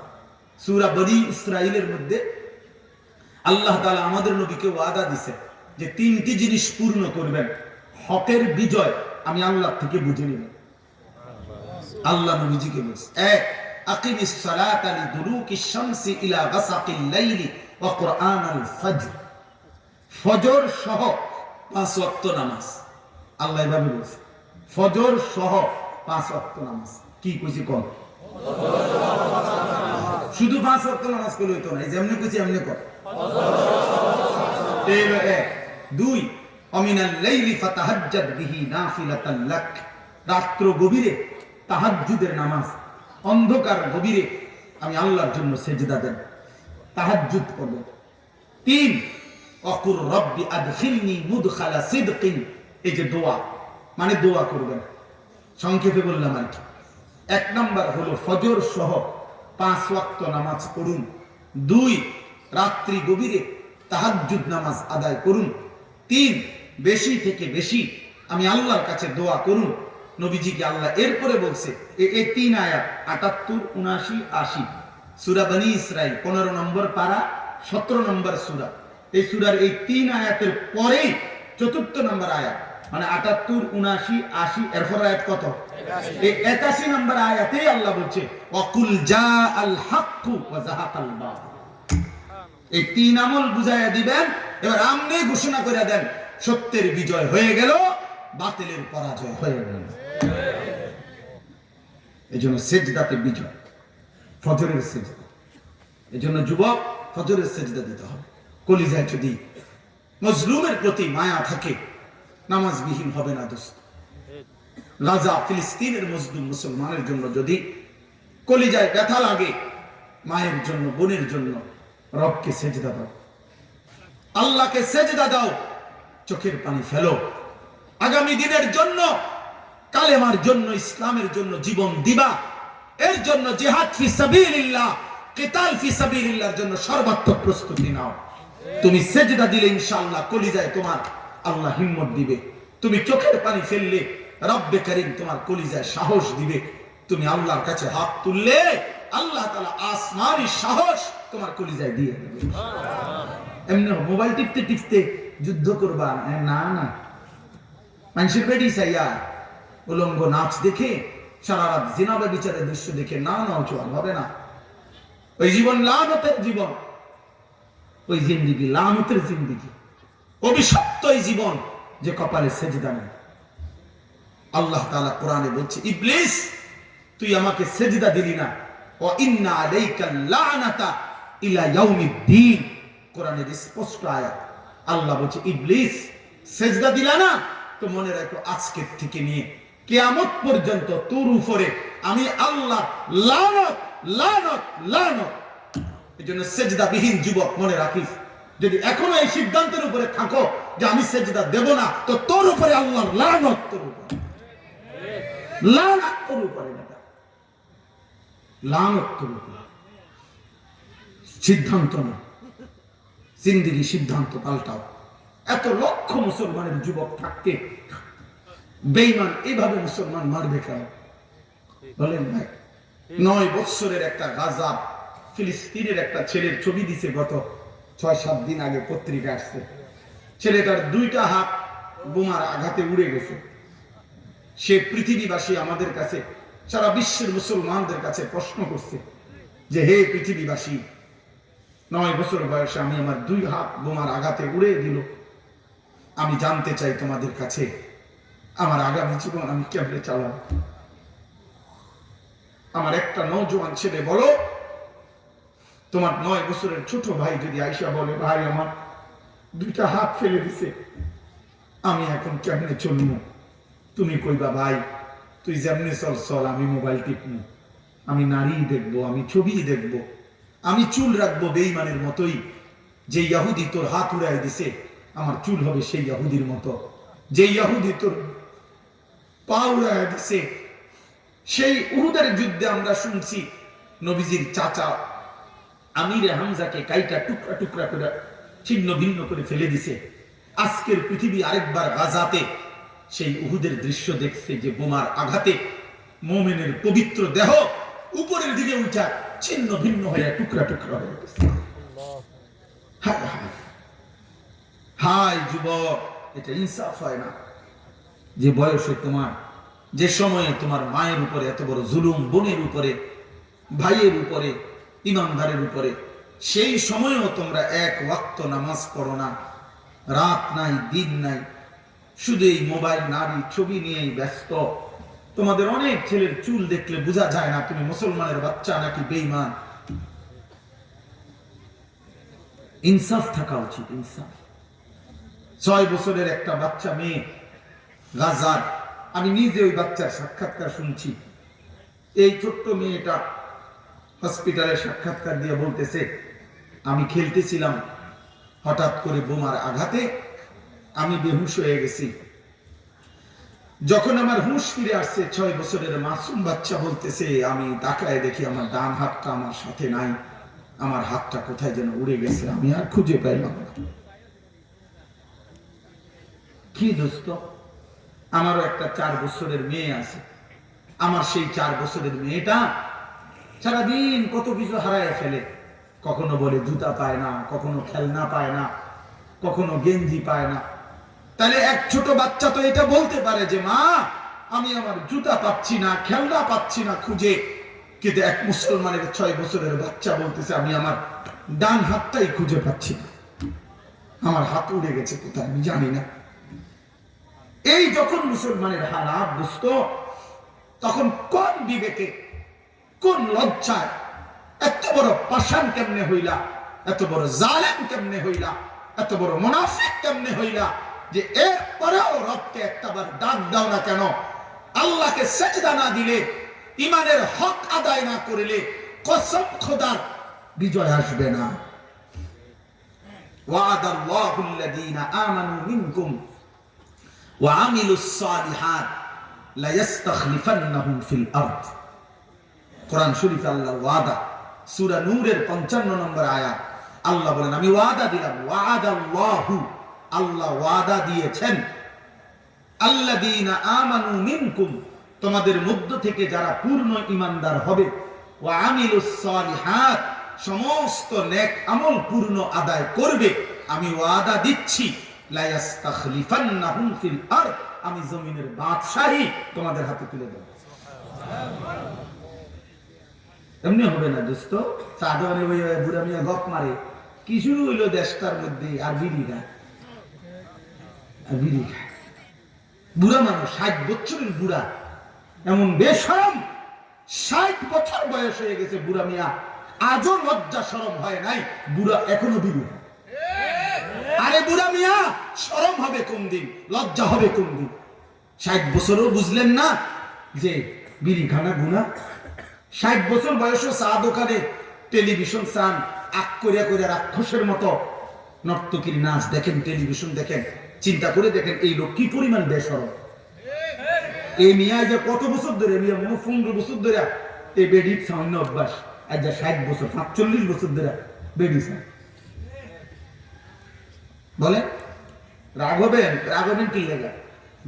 সূরা বনী ইসরাঈলের মধ্যে আল্লাহ তাআলা আমাদের নবীকে ওয়াদা দিয়েছে যে তিনটি জিনিস পূর্ণ করবেন, হকের বিজয় আমি আল্লাহ থেকে বুঝে নিব। আল্লাহ নবীজিকে বলছে, এক, আকিমিস সালাতা লিদুলুকিশ শামসি ইলা গাসাকিল লাইলি ওয়া কুরআনাল ফজর। ফজর সহ 5 ওয়াক্ত নামাজ। আল্লাহ এভাবে বলছে, ফজর সহ 5 ওয়াক্ত নামাজ। কি কইছি কোন? শুধু 5 ওয়াক্ত নামাজ কইলে হইতো না, এই যেমনি কইছি এমনি কর। এক। দুই, অমিনাল লাইলি ফাতাহাজ্জাদ বিহি নাফিলাতাল লাক। রাত্র গভীরে তাহাজ্জুদের নামাজ, অন্ধকার গভীরে আমি আল্লাহর জন্য সেজদা দেন, তাহাজ্জুদ করব। তিন, অকুর রব্বি আদখিলনি মুদখালা সিদকিন। এই যে দোয়া, মানে দোয়া করবেন। সংক্ষেপে বললাম আর কি। 1 নাম্বার হলো ফজর সহ 5 ওয়াক্ত নামাজ পড়ুন। 2, রাত্রি গভীরে তাহাজ্জুদ নামাজ আদায় করুন। 3, বেশি থেকে বেশি আমি আল্লাহর কাছে দোয়া করুন। নবীজিকে আল্লাহ এরপরে বলছে, এই 3 আয়াত 78, 79, 80 সূরা বনী ইসরাঈল 15 নম্বর পারা, 17 নম্বর সূরা। এই সূরার এই 3 আয়াতের পরেই 4th নম্বর আয়াত, মানে 78, 79, 80, এরপর আয়াত কত? এই 81 নম্বর আয়াতেই আল্লাহ বলছে ওয়াকুল জাআল হাক্কু ওয়া যাহাকাল বাতিল। এই 3 আমল বুঝাইয়া দিবেন, এবার আমনে ঘোষণা করে দেন সত্যের বিজয় হয়ে গেল, বাতিলের পরাজয় হয়ে গেল। এজন্য সেজদাতে বিজয়, ফজরের সেজদা। এজন্য যুবক ফজরের সেজদা দিতে হবে। কলিজায় যদি মজলুমের প্রতি মায়া থাকে, নামাজবিহীন হবে না দোস্ত। গাজা ফিলিস্তিনের মজলুম মুসলমানের জন্য যদি কলিজায় ব্যথা লাগে, মায়ের জন্য, বোনের জন্য রবকে সেজদা দাও, আল্লাহকে সেজদা দাও, চোখের পানি ফেলো। আগামী দিনের জন্য, কালেমার জন্য, ইসলামের জন্য জীবন দিবা। এর জন্য জিহাদ ফি সাবিলিল্লাহ, কিতাল ফি সাবিলিল্লাহর জন্য সর্বাত্মক প্রস্তুতি নাও। তুমি সেজদা দিলে ইনশাআল্লাহ কলিজায় তোমার আল্লাহ হিম্মত দিবে। তুমি চোখের পানি ফেললে রব্বে কারীম তোমার কলিজায় সাহস দিবে। তুমি আল্লাহর কাছে হাত তুললে আল্লাহ তাআলা আসমানি সাহস তোমার কলিজায় দিয়ে দিবে। এমনি মোবাইল টিপতে টিপতে যুদ্ধ করবা না, না। মানুষের বেডি চাইয়া উলঙ্গ নাচ দেখে, সারা রাত জিনাবে বিচারের দৃশ্য দেখে না, না চল হবে না। ওই জীবন লানতের জীবন, ওই জিন্দিগি লানতের জিন্দিগি, অভিশপ্ত এই জীবন যে কপালে সেজদা নেই। আল্লাহ তাআলা কোরআনে বলছে, ইবলিস তুই আমাকে সেজদা দিলি না, ওয়া ইন্না আলাইকা লানাতা ইলা ইয়াউমিদ্দিন। কোরআনের স্পষ্ট আয়াত। আল্লাহ বলছে, ইবলিস সেজদা দিলা না, তো মনে রাখো আজকের থেকে নিয়ে কিয়ামত পর্যন্ত তোর উপরে আমি আল্লাহ লানত লানত লানত। এজন্য সেজদাবিহীন যুবক মনে রাখিস, যদি এখনো এই সিদ্ধান্তের উপরে থাকো যে আমি সেজদা দেব না, তো তোর উপরে আল্লাহর লানত, তোর উপরে লানত, তোর উপরে লানত, তোর উপরে। সিদ্ধান্ত না, জিন্দেগি সিদ্ধান্ত পাল্টাও। এত লক্ষ মুসলমানের যুবক থাকতে বেঈমান এইভাবে মুসলমান মারবে কেন বলেন ভাই? 9 বছরের একটা গাজা ফিলিস্তিনের একটা ছেলের ছবি দিছে গত 6-7 দিন আগে, পত্রিকা আসছে। ছেলেটার 2টা হাত বোমার আঘাতে উড়ে গেছে। সে পৃথিবীবাসী আমাদের কাছে, সারা বিশ্বের মুসলমানদের কাছে প্রশ্ন করছে যে হে পৃথিবীবাসী, 9 বছর বয়সে আমি আমার 2 হাত বোমার আঘাতে উড়ে দিল। আমি জানতে চাই তোমাদের কাছে আমার আগামী জীবন আমি কেমনে চালাবো। আমার একটা নওজোয়ান ছেলে বলো, তোমার 9 বছরের ছোট ভাই যদি আইসা বলে ভাই আমার 2টা হাত ফেলে দিছে, আমি এখন কেমনে চলবো? তুমি কইবা ভাই তুই যেমনি চল চল, আমি মোবাইল টিপবো, আমি নারী দেখবো, আমি ছবি দেখবো, আমি চুল রাখবো বেঈমানের মতোই। যে ইহুদি তোর হাত উড়াই দিছে, আমার চুল হবে সেই ইহুদির মতো। যে ইহুদি তোর পা উড়াই দিছে, সেই উহুদের যুদ্ধে আমরা শুনছি নবীজির চাচা আমিরে হামজাকে কাইটা টুকরা টুকরা করে ছিন্ন ভিন্ন করে ফেলে দিছে। আজকের পৃথিবী আরেকবার গাজাতে সেই উহুদের দৃশ্য দেখছে, যে বোমার আঘাতে মুমিনের পবিত্র দেহ উপরের দিকে উঠা ছিন্ন ভিন্ন হয়ে টুকরা টুকরা হয়ে গেছে। হায় হায় হায় যুবক, এটা ইনসাফ হয় না। যে বয়সে তোমার, যে সময়ে তোমার মায়ের উপরে এত বড় জুলুম, বোনের উপরে, ভাইয়ের উপরে, ইমানদারের উপরে, সেই সময়েও তোমরা 1 ওয়াক্ত নামাজ পড়ো না, রাত নাই দিন নাই, শুধু এই মোবাইল নারী ছবি নিয়েই ব্যস্ত। তোমাদের অনেক ছেলের চুল দেখলে বোঝা যায় না তুমি মুসলমানের বাচ্চা নাকি বেঈমান। ইনসাফ থাকা উচিত, ইনসাফ। 6 বছরের একটা বাচ্চা মেয়ে গাজার, আমি নিজে ওই বাচ্চার সাক্ষাৎকার শুনছি। এই ছোট্ট মেয়েটা হসপিটালে সাক্ষাৎকার দিয়ে বলতেছে, আমি খেলতেছিলাম, হঠাৎ করে বোমার আঘাতে আমি বেহুশ হয়ে গেছি। যখন আমার হুঁশ ফিরে আসছে, 6 বছরের মাসুম বাচ্চা বলতেছে, আমি তাকায় দেখি আমার ডান হাতটা আমার সাথে নাই, আমার হাতটা কোথায় যেন উড়ে গেছে, আমি আর খুঁজে পাইলাম না। কি দোস্ত, আমারও একটা 4 বছরের মেয়ে আছে। আমার সেই 4 বছরের মেয়েটা সারাদিন কত কিছু হারায় ফেলে। কখনো বলে জুতা পায় না, কখনো খেলনা পায় না, কখনো গেঞ্জি পায় না। তাহলে এক ছোট বাচ্চা তো এটা বলতে পারে যে মা আমি আমার জুতা পাচ্ছি না, খেলনা পাচ্ছি না খুঁজে। কিন্তু এক মুসলমানের 6 বছরের বাচ্চা বলতেছে আমি আমার ডান হাতটাই খুঁজে পাচ্ছি না, আমার হাত উড়ে গেছে কোথায় আমি জানি না। এই যখন মুসলমানের হালাত দোস্ত, তখন কোন বিবেকে, কোন লজ্জায় এত বড় পাষাণ কেমনে হইলা, এত বড় জালেম কেমনে হইলা, এত বড় মুনাফিক কেমনে হইলা, যে এরপরেও রবকে একটাবার ডাক দাও না কেন? আল্লাহকে সেজদা না দিলে, ইমানের হক আদায় না করিলে কসম খোদার বিজয় আসবে না। ওয়াদাল্লাহুল্লাযীনা আমানু মিনকুম ওয়া আমিলুস সালিহাত লা ইস্তাখলিফান্নাহুম ফিল আরদ। কোরআন শরীফে আল্লাহর ওয়াদা, সূরা নূরের 55 নম্বর আয়াত। আল্লাহ বলেন আমি ওয়াদা দিলাম, ওয়াদাল্লাহু, আল্লাহ ওয়াদা দিয়েছেন, আল্লাযীনা আমানু মিনকুম, তোমাদের মধ্য থেকে যারা পূর্ণ ঈমানদার হবে, ওয়া আমিলুস সালিহাত, সমস্ত নেক আমল পূর্ণ আদায় করবে, আমি ওয়াদা দিচ্ছি লা ইস্তাখলিফান্নাহুম ফিল আরদ, আমি জমিনের বাদশাহী তোমাদের হাতে তুলে দেব। এমনি হবে না দোস্ত, সাধারণ ওই বুড়া মিয়া গপ মারে, কি শুরু হইলো দেশটার মধ্যে? আর বিড়ি খায়, আর বিড়ি খায়। বুড়া মানুষ, 60 বছরের বুড়া, এমন বেশরম, 60 বছর বয়স হয়ে গেছে বুড়া মিয়া, আজও লজ্জা শরম হয় নাই, বুড়া এখনো বিড়ি খায়। আরে বুড়া মিয়া, শরম হবে কোন দিন, লজ্জা হবে কোন দিন? 60 বছরও বুঝলেন না যে বিড়ি খানা গুনাহ? 60 বছর বয়সে চা দোকানে টেলিভিশন চান, আক করিয়া করিয়া রাক্ষসের মতো নর্তকীর নাচ দেখেন, টেলিভিশন দেখেন, চিন্তা করে দেখেন এই লোক কি পরিমাণ বেশরম। এই মিয়া যে কত বছর ধরে, মিয়া 15 বছর ধরে এই বেডি সামনে অভ্যাস, আর যা 60 বছর 45 বছর ধরে বেডি চান। বলে রাগ হবেন? রাগ হবেন কি লেগা?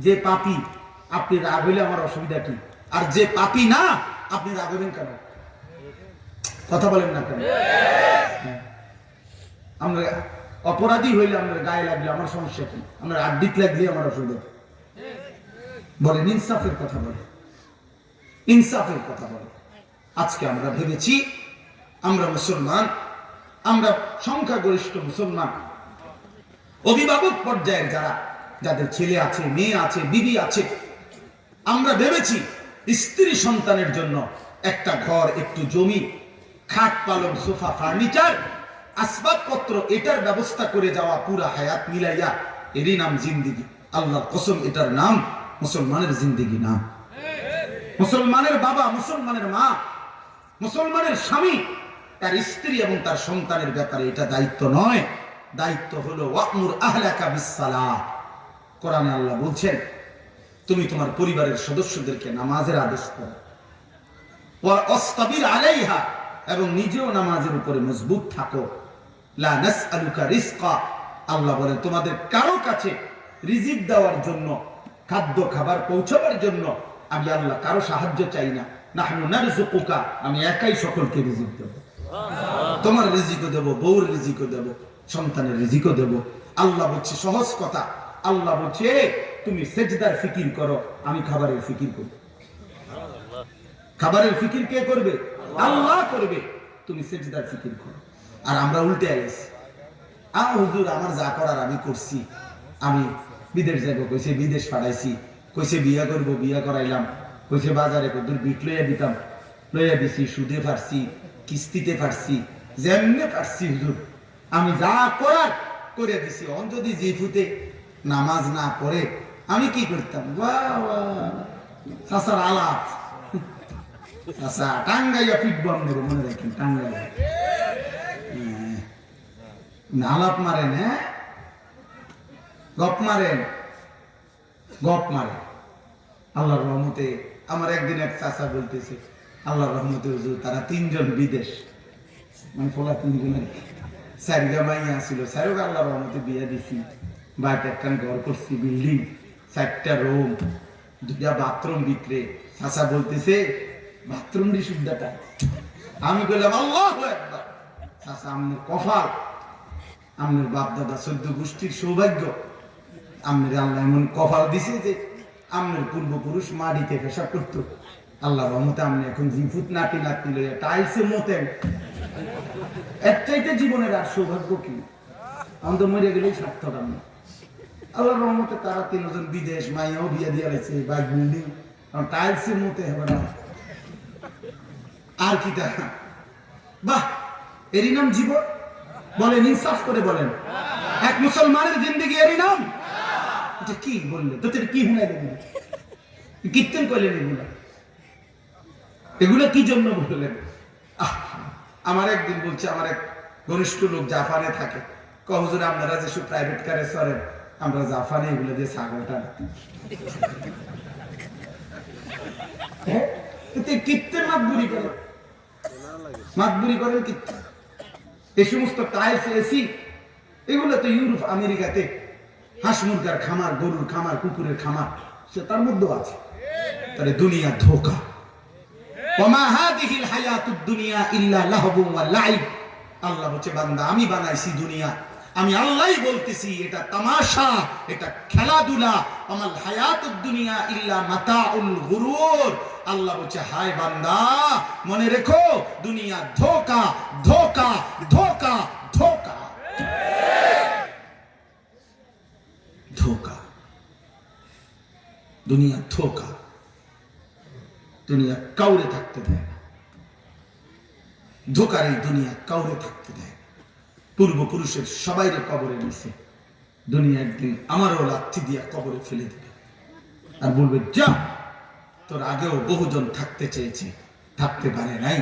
যে পাপী আপনি রাগ হইলে আমার অসুবিধা কি? আর যে পাপী না আপনি রাগ হবেন কেন? কথা বলেন না কেন? আমরা অপরাধী হইলে আমাদের গায়ে লাগলে আমার সমস্যা কি? আমরা আড্ডিত লাগলে আমার অসুবিধা। বলেন, ইনসাফের কথা বলে, ইনসাফের কথা বলে। আজকে আমরা ভেবেছি আমরা মুসলমান, আমরা সংখ্যাগরিষ্ঠ মুসলমান, অভিভাবক পর্যায়ের যারা, যাদের ছেলে আছে, মেয়ে আছে, বিবি আছে, আমরা ভেবেছি স্ত্রী সন্তানের জন্য একটা ঘর, একটু জমি, খাট পালং, সোফা, ফার্নিচার, আসবাবপত্র, এটার ব্যবস্থা করে যাওয়া, পুরা হায়াত মিলাইয়া, এরই নাম জিন্দিগি। আল্লাহর কসম, এটার নাম মুসলমানের জিন্দিগি না। মুসলমানের বাবা, মুসলমানের মা, মুসলমানের স্বামী তার স্ত্রী এবং তার সন্তানের ব্যাপারে এটা দায়িত্ব নয়। দায়িত্ব হলো ওয়া'মুর আহলাকা বিস-সালাহ। কোরআনে আল্লাহ বলছেন, তুমি তোমার পরিবারের সদস্যদেরকে নামাজের আদেশ করো, ওয়া আস্তাবির আলাইহা, এবং নিজেও নামাজের উপরে মজবুত থাকো। লা নাসআলুকা রিজকা, আল্লাহ বলেন তোমাদের কারো কাছে রিজিক দেওয়ার জন্য, খাদ্য খাবার পৌঁছাবার জন্য আমি আল্লাহ কারো সাহায্য চাই না। নাহনু নারযুকুকা, আমি একাই সকলকে রিজিক দেব। তোমার রিজিকও দেব, বউর রিজিকও দেব, সন্তানের রিজিকও দেব। আল্লাহ বলছে সহজ কথা, আল্লাহ বলছে তুমি সেজদার ফিকির করো, আমি খাবারের ফিকির করব। খাবারের ফিকির কে করবে? আল্লাহ করবে। তুমি সেজদার ফিকির করো। আর আমরা উল্টে আইছি, হুজুর আমার যা করার আমি করছি, আমি বিদেশ যাবো কইছে বিদেশ পাঠাইছি, কইছে বিয়া করব বিয়া করাইলাম, কইছে বাজারে কদুর বিট লইয়া দিতাম, লইয়া দিছি, সুদে পারছি, কিস্তিতে পারছি, যেমনে পারছি হুজুর আমি যা করার করে দিছি। অন যদি জিফুতে নামাজ না পড়ে আমি কি করতাম? চাচার আলাপ, চাচা টাঙ্গাইয়া পিটবো আপনাকে, মনে রাখেন টাঙ্গাইয়া আলাপ মারেন, হ্যাঁ গপ মারেন, গপ মারেন। আল্লাহর রহমতে আমার একদিন এক চাচা বলতেছে, আল্লাহর রহমতে হুজুর তারা 3 জন বিদেশ, মানে ফলা 3 জনের 4 মাইয়া ছিল, 4 আল্লাহর রহমতে বিয়া দিছি, বাড়িতে একটা ঘর করছি, বিল্ডিং, 4টা রুম, 2টা বাথরুম ভিতরে। চাচা বলতেছে বাথরুম দি সুবিধাটা। আমি বললাম আল্লাহু আকবার। চাচা আপনার কপাল, আপনার বাপ দাদা 14 গোষ্ঠীর সৌভাগ্য, আপনার আল্লাহ এমন কপাল দিছে যে আপনার পূর্বপুরুষ মাটিতে পেশাব করতো, আল্লাহ রহমতে আপনি এখন জিফুত নাতি নাতি লইয়া টাইলসে মতেন। এর চাইতে জীবনের আর সৌভাগ্য কি? আমি তো মরে গেলেই সার্থক। আমি আল্লাহ রহমতে তারা 3 জন বিদেশ, মাইয়াও বিয়া দিয়া লাইছে, বাইক বিল্ডিং, টাইলসের মতে হবে না আর কি তা? বাহ, এরই নাম জীবন? বলেন, ইনসাফ করে বলেন, এক মুসলমানের জিন্দেগি এরই নাম? এটা কি বললেন? তোদের কি হুনাই দেবেন? কীর্তন করলেন এগুলা? এগুলা কি জন্য বললেন? আমার একদিন বলছে, আমার এক ঘনিষ্ঠ লোক জাপানে থাকে, হুজুর আপনারা যেসব প্রাইভেট কারে চড়েন, আমরা জাপানে এগুলো দিয়ে ছাগলটা কীর্তন মাতবুরি করেন, মাতবুরি করেন কীর্তন। এই সমস্ত টাইলস, এসি, এগুলো তো ইউরোপ আমেরিকাতে হাঁস মুরগার খামার, গরুর খামার, কুকুরের খামার, সে তার মধ্যেও আছে। তাহলে দুনিয়া ধোঁকা। ওমা হাদিহিল হায়াতুদ দুনিয়া ইল্লা লাহবুন ওয়া লাইব। আল্লাহ বলছে বান্দা আমি বানাইছি দুনিয়া, আমি আল্লাহই বলতেছি এটা তামাশা, এটা খেলাধুলা। আমাল হায়াতুদ দুনিয়া ইল্লা মাতাউল গুরুর। আল্লাহ বলছে হায় বান্দা মনে রেখো দুনিয়া ধোঁকা, ধোঁকা, ধোঁকা, ধোঁকা। দুনিয়া ধোঁকা, দুনিয়া কাউরে থাকতে দেয় না, ধোঁকার এই দুনিয়া কাউরে থাকতে দেয়। পূর্বপুরুষের সবাইরে কবরে নিছে, দুনিয়া একদিন আমারও লাথি দিয়া কবরে ফেলে দিবে আর বলবে যা, তোর আগেও বহুজন থাকতে চেয়েছে, থাকতে পারে নাই,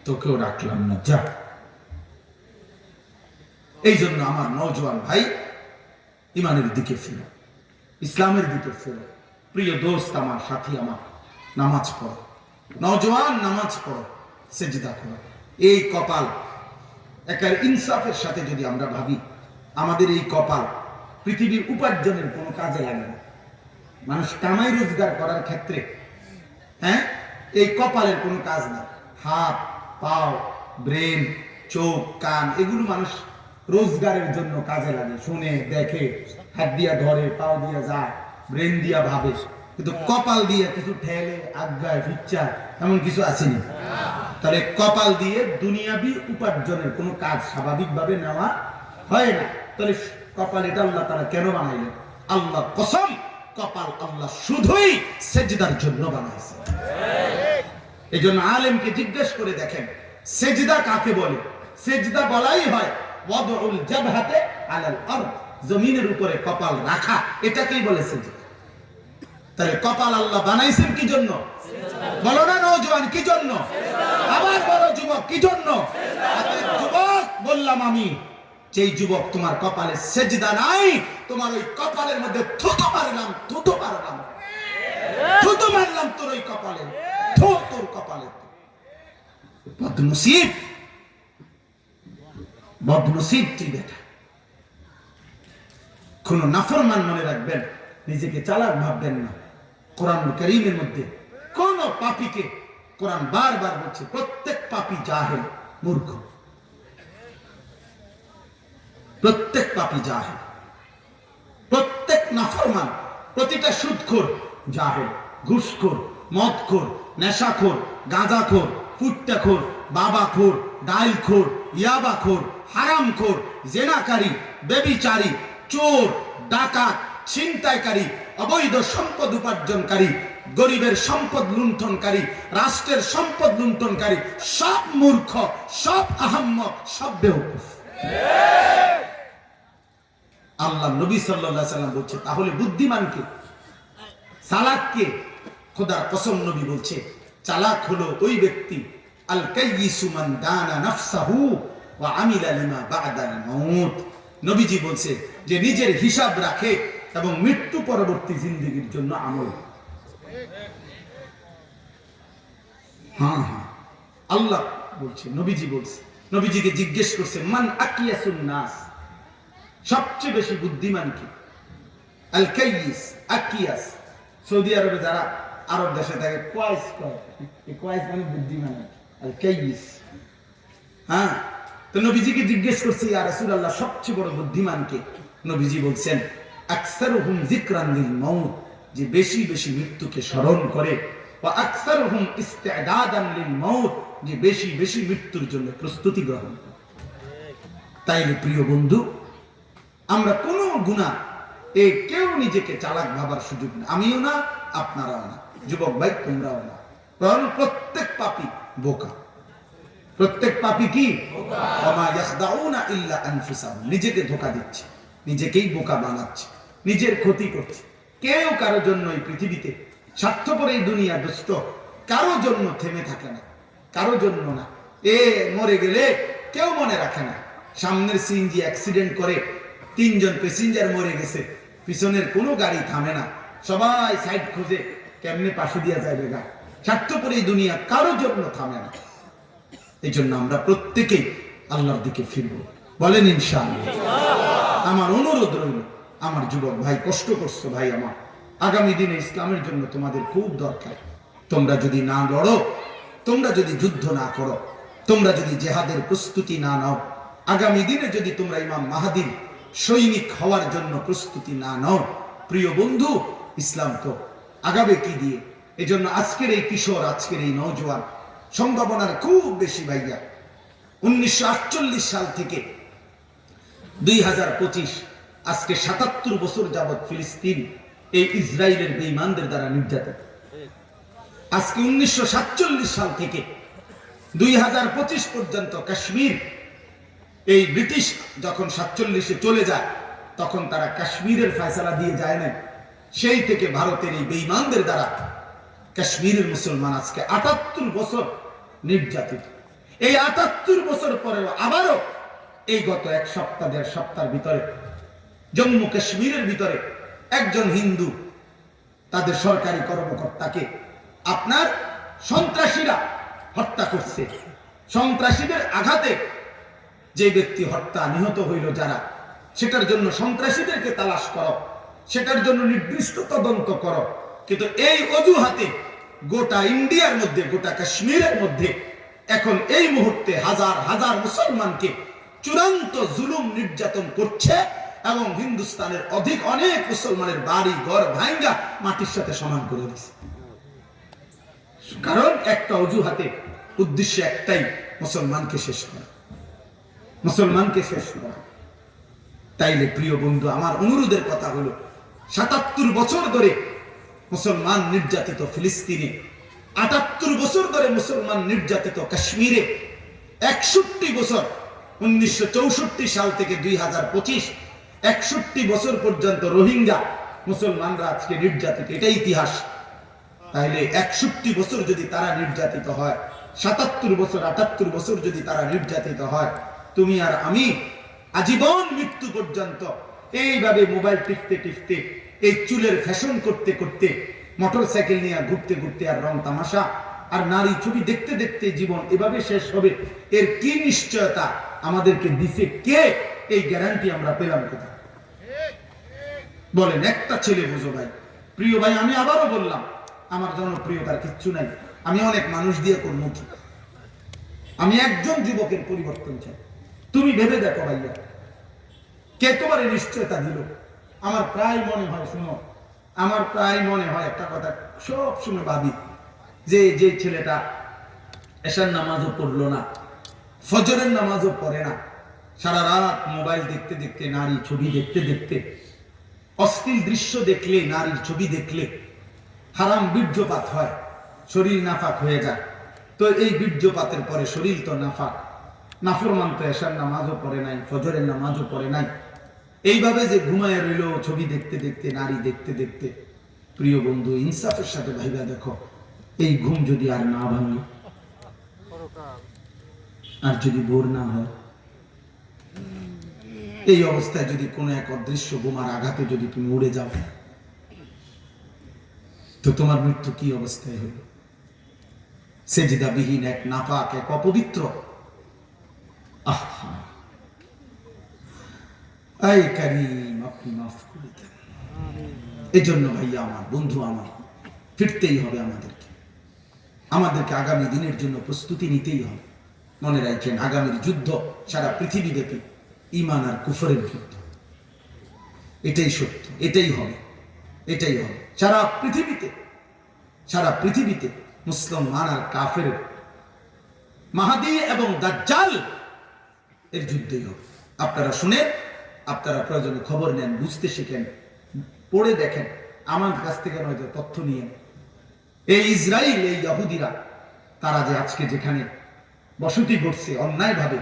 তোকেও রাখলাম না, যা। এই জন্য আমার নওজোয়ান ভাই, ইমানের দিকে ফিরো, ইসলামের দিকে ফিরো। প্রিয় দোস্ত আমার, সাথী আমার, নামাজ পড়ো, নওজোয়ান নামাজ পড়ো, সেজদা করো। এই কপাল, একার ইনসাফের সাথে যদি আমরা ভাবি, আমাদের এই কপাল পৃথিবীর উপার্জনের কোনো কাজে লাগে না। মানুষ কামাই রোজগার করার ক্ষেত্রে এই কপালের কোনো কাজ না। হাত, পাও, ব্রেন, চোখ, কান, এগুলো মানুষ রোজগারের জন্য কাজে লাগে, শুনে, দেখে, হাত দিয়া ধরে, পাও দিয়া যায়, ব্রেন দিয়া ভাবে, কিন্তু কপাল দিয়ে কিছু ঠেলে, আজ্ঞায়, ফিচ্ছা, এমন কিছু আসেনি। তাহলে কপাল দিয়ে দুনিয়াবি উপার্জনের কোনো কাজ স্বাভাবিকভাবে নেওয়া হয় না। তাহলে কপাল এটা আল্লাহ তাআলা কেন বানাইলেন? আল্লাহ কসম, কপাল আল্লাহ শুধুই সেজদার জন্য বানাইছে। এই জন্য আলেমকে জিজ্ঞেস করে দেখেন, সেজদা কাকে বলে? সেজদা বলাই হয় ওয়াদউল জাবহাতে আলাল আরদ, জমিনের উপরে কপাল রাখা, এটাকেই বলে সেজদা। তাহলে কপাল আল্লাহ বানাইছেন কি জন্য? বলো না নওজোয়ান, কি জন্য? আবার বলো যুবক, কি জন্য? যুবক বললাম আমি, যেই যুবক তোমার কপালে সেজদা নাই, তোমার ওই কপালের মধ্যে থুতু মারলাম, থুতু মারলাম, থুতু মারলাম তোর ওই কপালে, তোর কপালে। বদনসিব, বদনসিব তুই বেটা। কোন নাফরমান মনে রাখবেন, নিজেকে চালাক ভাববেন না। কোরআনুল কারীমের মধ্যে কোন পাপীকে কোরআন বারবার বলছে, প্রত্যেক পাপী জাহেল, মূর্খ। প্রত্যেক পাপী জাহেল, প্রত্যেক নাফরমান, প্রতিটা সুদখোর জাহেল, ঘুষখোর, মদখোর, নেশাখোর, গাঁজাখোর, ফুট্টাখোর, বাবাখোর, ডাইলখোর, ইয়াবাখোর, হারামখোর, জেনাকারী, ব্যভিচারী, চোর, ডাকাত, ছিনতাইকারী, অবৈধ সম্পদ উপার্জনকারী, গরিবের সম্পদ লুণ্ঠনকারী, রাষ্ট্রের সম্পদ লুণ্ঠনকারী, সব মূর্খ, সব আহাম্মক, সব বেওকুফ। আল্লাহ নবী সাল্লাল্লাহু আলাইহি সাল্লাম বলছে, তাহলে বুদ্ধিমান কে, চালাক কে? খোদার কসম নবী বলছে, চালাক হলো ওই ব্যক্তি, আল কাইয়িসু মান দানা নাফসাহু ওয়া আমিলা লিমা বা'দাল মাউত। নবীজি বলছে যে নিজের হিসাব রাখে এবং মৃত্যু পরবর্তী জিন্দেগীর জন্য আমল। হ্যাঁ, আল্লাহ বলছে, নবীজি বলছে, নবীজিকে জিজ্ঞেস করছে, মান আকিয়াসুন নাস, সবচেয়ে বেশি বুদ্ধিমান কি? আল কাইয়িস, আকিয়াস, সৌদি আরবে যারা আরব দেশে থাকে কোয়াইস কয়, এই কোয়াইস মানে বুদ্ধিমান, আল কাইয়িস। হ্যাঁ, তো নবীজিকে জিজ্ঞেস করছে, ইয়া রাসূলুল্লাহ, সবচেয়ে বড় বুদ্ধিমান কে? নবীজি বলছেন, আকসারুহুম যিকরান লিল মাউত, যে বেশি বেশি মৃত্যুকে স্মরণ করে, ওয়া আকসারুহুম ইস্তিদাদান লিল মাউত, যে বেশি বেশি মৃত্যুর জন্য প্রস্তুতি গ্রহণ করে। তাইলে প্রিয় বন্ধু, আমরা কোনো গুনাহ কেউ নিজেকে চালাক ভাবার সুযোগ না, আমিও না, আপনারাও না, যুবক ভাই তোমরাও না, কারণ প্রত্যেক পাপী বোকা। প্রত্যেক পাপী কি? বোকা। ওয়া ইয়াখদাউনা ইল্লা আনফুসাহুম, নিজেকে ধোঁকা দিচ্ছে, নিজেকেই বোকা বানাচ্ছে, নিজের ক্ষতি করছে। কেউ কারোর জন্য এই পৃথিবীতে, স্বার্থপর এই দুনিয়া দুষ্ট, কারো জন্য থেমে থাকে না, কারো জন্য না। মরে গেলে কেউ মনে রাখে না। সামনের সিএনজি অ্যাক্সিডেন্ট করে 3 জন প্যাসেঞ্জার মরে গেছে, পিছনের কোনো গাড়ি থামে না, সবাই সাইড খুঁজে কেমনে পাশে দিয়া যাবে গা। স্বার্থপর এই দুনিয়া কারো জন্য থামে না। এই জন্য আমরা প্রত্যেকেই আল্লাহর দিকে ফিরব, বলেন ইনশাআল্লাহ। আমার অনুরোধ রইল, আমার যুবক ভাই, কষ্ট করছো ভাই আমার, আগামী দিনে ইসলামের জন্য তোমাদের খুব দরকার। তোমরা যদি না লড়ো, তোমরা যদি যুদ্ধ না করো, তোমরা যদি জেহাদের প্রস্তুতি না নাও, আগামী দিনে যদি তোমরা ইমাম মাহদীর সৈনিক হওয়ার জন্য প্রস্তুতি না নাও, প্রিয় বন্ধু, ইসলাম তো আগাবে কি দিয়ে? এজন্য আজকের এই কিশোর, আজকের এই নওজোয়ান, সম্ভাবনার খুব বেশি ভাইয়া। 1948 সাল থেকে 2025, আজকে 77 বছর যাবৎ ফিলিস্তিন এই ইসরায়েলের বেঈমানদের দ্বারা নির্যাতিত। আজকে 1947 সাল থেকে 2025 পর্যন্ত কাশ্মীর, এই ব্রিটিশ যখন 47-এ চলে যায় তখন তারা কাশ্মীরের ফয়সালা দিয়ে যায় না। সেই থেকে ভারতের এই বেঈমানদের দ্বারা কাশ্মীরের মুসলমান আজকে 78 বছর নির্যাতিত। এই 78 বছর পরেও আবারও এই গত এক সপ্তাহ 1.5 সপ্তাহের ভিতরে জম্মু কাশ্মীরের ভিতরে একজন হিন্দু তাদের সরকারি কর্মকর্তাকে আপনার সন্ত্রাসীরা হত্যা করছে। সন্ত্রাসীদের আঘাতে যে ব্যক্তি হত্যা নিহত হইল যারা, সেটার জন্য সন্ত্রাসীদেরকে তালাশ করো, সেটার জন্য নির্দিষ্ট তদন্ত করো। কিন্তু এই অজুহাতে গোটা ইন্ডিয়ার মধ্যে, গোটা কাশ্মীরের মধ্যে এখন এই মুহূর্তে হাজার হাজার মুসলমানকে চূড়ান্ত জুলুম নির্যাতন করছে এবং হিন্দুস্তানের অনেক মুসলমানের বাড়ি ঘর ভাঙ্গা মাটির সাথে সমান করে দিচ্ছে। কারণ একটা অজুহাতে, উদ্দেশ্য একটাই, মুসলমানকে শেষ করা, মুসলমানকে শেষ করা। তাইলে প্রিয় বন্ধু, আমার অনুরোধের কথা হলো 77 বছর ধরে মুসলমান নির্যাতিত ফিলিস্তিনে, 78 বছর ধরে মুসলমান নির্যাতিত কাশ্মীরে, 61 বছর 1964 সাল থেকে 2025 61 বছর পর্যন্ত রোহিঙ্গা মুসলমানরা আজকে নির্যাতিত। এটাই ইতিহাস। তাইলে 61 বছর যদি তারা নির্যাতিত হয়, 77 বছর 78 বছর যদি তারা নির্যাতিত হয়, তুমি আর আমি আজীবন মৃত্যু পর্যন্ত এইভাবে মোবাইল টিপতে টিপতে, এই চুলের ফ্যাশন করতে করতে, মোটর সাইকেল নিয়ে ঘুরতে ঘুরতে, আর রং তামাশা আর নারী ছবি দেখতে দেখতে জীবন এভাবে শেষ হবে, এর কি নিশ্চয়তা আমাদেরকে দিছে কে? এই গ্যারান্টি আমরা পেলাম কোথায়? বলেন, একটা ছেলে বুঝো ভাই। প্রিয় ভাই, আমি আবারও বললাম, আমার জনপ্রিয়তার কিচ্ছু নাই, আমি অনেক মানুষ দিয়ে করবো কি? আমি একজন যুবকের পরিবর্তন চাই। তুমি ভেবে দেখো ভাইয়া, কে তোমার নিশ্চয়তা দিল? আমার প্রায় মনে হয়, শুনো, আমার প্রায় মনে হয় একটা কথা সব সময় ভাবি, যে ছেলেটা এশার নামাজও পড়লো না, ফজরের নামাজও পড়ে না, সারা রাত মোবাইল দেখতে দেখতে, নারী ছবি দেখতে দেখতে, অশ্লীল দৃশ্য দেখলে, নারীর ছবি দেখলে হারাম বীর্যপাত হয়, শরীর নাফাক হয়ে যায়। তো এই বীর্যপাতের পরে শরীর তো নাফাক, নাফরমান তো এশার নামাজও পড়ে নাই, ফজরের নামাজও পড়ে নাই, এইভাবে যে ঘুমায় রইল ছবি দেখতে দেখতে, নারী দেখতে দেখতে। প্রিয় বন্ধু, ইনসাফের সাথে ভাইবা দেখো, এই ঘুম যদি আর না ভাঙে, আর যদি ভোর না হয়, এই অবস্থায় যদি কোনো এক অদৃশ্য বোমার আঘাতে যদি তুমি উড়ে যাও, তো তোমার মৃত্যু কি অবস্থায় হইল? সেজদাবিহীন এক নাপাক, এক অপবিত্র। আহা, আয় কারীম, আপনি মাফ করে দেন। এই জন্য ভাইয়া আমার, বন্ধু আমার, ফিরতেই হবে আমাদেরকে আগামী দিনের জন্য প্রস্তুতি নিতেই হবে। মনে রাখেন, আগামীর যুদ্ধ সারা পৃথিবী ব্যাপী ঈমান আর কুফরের যুদ্ধ। এটাই সত্য, এটাই হবে, এটাই হবে। সারা পৃথিবীতে মুসলমান আর কাফের, মাহদী এবং দাজ্জাল এর যুদ্ধই হবে। আপনারা শুনে, আপনারা প্রয়োজনে খবর নেন, বুঝতে শিখেন, পড়ে দেখেন, আমার কাছ থেকে নয়, তথ্য নিয়ে। এই ইসরায়েল, এই ইহুদিরা, তারা যে আজকে যেখানে বসতি করছে অন্যায়ভাবে,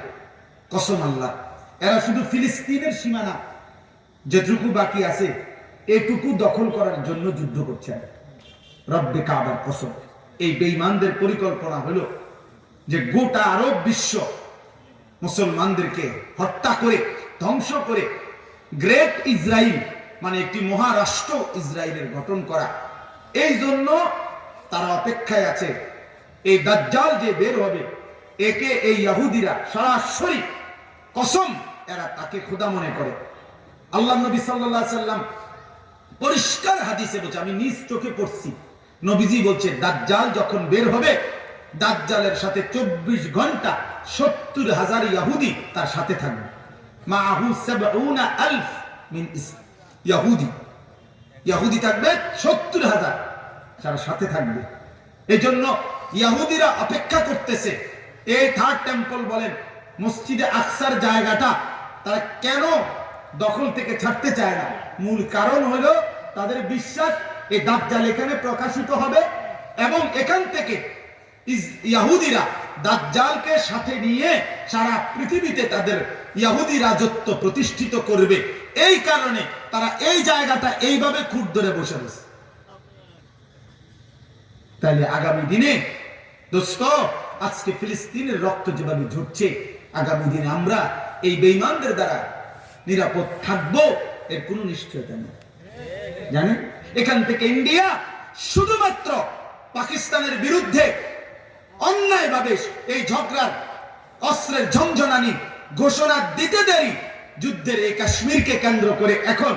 কসম আল্লাহ, এরা শুধু ফিলিস্তিনের সীমানা যেটুকু বাকি আছে এটুকু দখল করার জন্য যুদ্ধ করছে। রব্বে কাবার কসম, এই বেঈমানদের পরিকল্পনা হলো যে গোটা আরব বিশ্ব মুসলমানদেরকে হত্যা করে, ধ্বংস করে, গ্রেট ইসরায়েল মানে একটি মহারাষ্ট্র ইসরায়েলের গঠন করা। এই জন্য তারা অপেক্ষায় আছে, এই দাজ্জাল যে বের হবে, একে এই ইহুদিরা সরাসরি, কসম, এরা তাকে খোদা মনে করে। আল্লাহ নবী সাল্লাল্লাহু আলাইহি সাল্লাম পরিষ্কার হাদিসে বলছে, আমি নিজ চোখে পড়ছি, নবীজি বলছে, দাজ্জাল যখন বের হবে, দাজ্জালের সাথে 24 ঘন্টা 70,000 ইহুদি তার সাথে থাকবে। মাহু 70,000 মিন ইহুদি থাকবে, 70,000 তার সাথে থাকবে। এই জন্য ইহুদিরা অপেক্ষা করতেছে। এই থার্ড টেম্পল বলেন, মসজিদে আকসার জায়গাটা তারা কেন দখল থেকে ছাড়তে চায় না? মূল কারণ হলো তাদের বিশ্বাস এই দাজ্জাল এখানে প্রকাশিত হবে এবং এখান থেকে ইহুদিরা দাজ্জালকে সাথে নিয়ে সারা পৃথিবীতে তাদের ইহুদি রাজত্ব প্রতিষ্ঠিত করবে। এই কারণে তারা এই জায়গাটা এইভাবে খুঁট ধরে বসে বসে। তাহলে আগামী দিনে দোস্ত, আজকে ফিলিস্তিনের রক্ত যেভাবে ঝরছে, আগামী দিনে আমরা এই বেঈমানদের দ্বারা নিরাপদ থাকবো এর কোনো নিশ্চয়তা নেই। জানেন, এখান থেকে ইন্ডিয়া শুধুমাত্র পাকিস্তানের বিরুদ্ধে অন্যায়ভাবে এই ঝগড়ার অস্ত্রের ঝঞ্ঝনানি ঘোষণা দিতে দেরি, যুদ্ধের এই কাশ্মীরকে কেন্দ্র করে এখন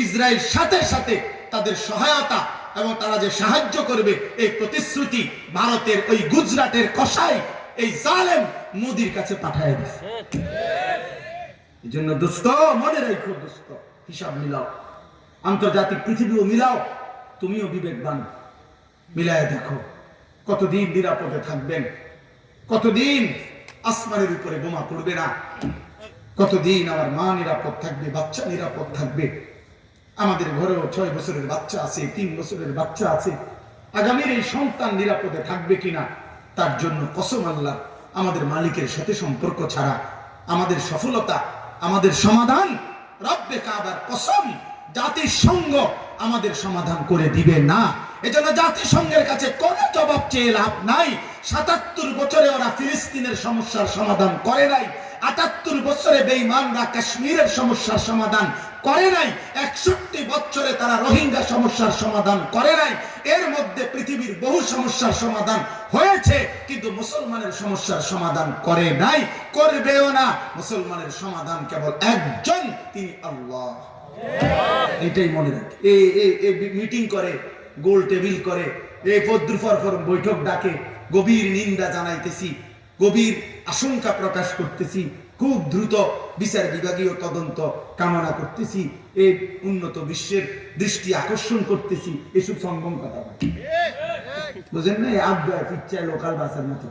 ইসরায়েল সাথে সাথে তাদের সহায়তা এবং তারা যে সাহায্য করবে এই প্রতিশ্রুতি ভারতের ওই গুজরাটের কসাই এই জালেম মোদির কাছে পাঠায় দিয়েছে। এই জন্য দোস্ত মনে রাখো, দোস্ত হিসাব মিলাও, আন্তর্জাতিক পৃথিবীও মিলাও, তুমিও বিবেকবান, মিলায় দেখো কতদিন নিরাপদে থাকবেন, কতদিন আসমানের উপরে বোমা পড়বে না, কতদিন আমার মা নিরাপদ থাকবে, বাচ্চা নিরাপদ থাকবে। আমাদের ঘরেও 6 বছরের বাচ্চা আছে, 3 বছরের বাচ্চা আছে। আগামীর এই সন্তান নিরাপদে থাকবে কিনা তার জন্য কসম আল্লাহ, আমাদের মালিকের সাথে সম্পর্ক ছাড়া আমাদের সফলতা, আমাদের সমাধান রব্বে কাবার কসম জাতিসংঘ আমাদের সমাধান করে দিবে না। এজন্য জাতিসংঘের কাছে কোনো জবাব চেয়ে লাভ নাই। ৭৭ বছরে ওরা ফিলিস্তিনের সমস্যার সমাধান করে নাই, ৭৮ বছরে বেঈমানরা কাশ্মীরের সমস্যার সমাধান করে নাই, ৬১ বছরে তারা রোহিঙ্গা সমস্যার সমাধান করে নাই। এর মধ্যে পৃথিবীর বহু সমস্যার সমাধান হয়েছে, কিন্তু মুসলমানের সমস্যার সমাধান করে নাই, করবেও না। মুসলমানের সমাধান কেবল একজন, তিনি আল্লাহ। এটাই মনে রাখ। এই মিটিং করে, গোল টেবিল করে, এই পদ্মফরফর বৈঠক ডাকে, গভীর নিন্দা জানাইতেছি, গভীর আশঙ্কা প্রকাশ করতেছি, খুব দ্রুত বিচার বিভাগীয় তদন্ত কামনা করতেছি, এই উন্নত বিশ্বের দৃষ্টি আকর্ষণ করতেছি। এসব সঙ্গম কথা বুঝেন না? আব্বা পিচ্ছা লোকাল বাসের মতো,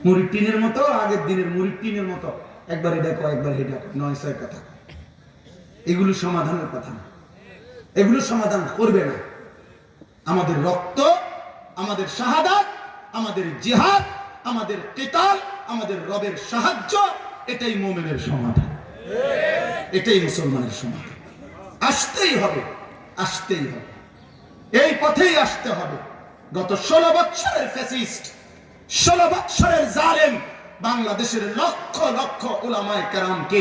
মুড়ির টিনের মতো, আগের দিনের মুড়ির টিনের মতো, একবার এটা কয় একবার এটা কয়, ৯-৬ কথা। এগুলো সমাধানের কথা না, এগুলো সমাধান করবে না। আমাদের রক্ত, আমাদের শাহাদাত, আমাদের জিহাদ, আমাদের কিতাল, আমাদের রবের সাহায্য, এটাই মুমিনের সমাধান, এটাই মুসলমানের সমাধান। আসতেই হবে, আসতেই হবে, এই পথেই আসতে হবে। গত 16 বছরের ফ্যাসিস্ট, 16 বছরের জালেম বাংলাদেশের লক্ষ লক্ষ উলামায়ে কেরামকে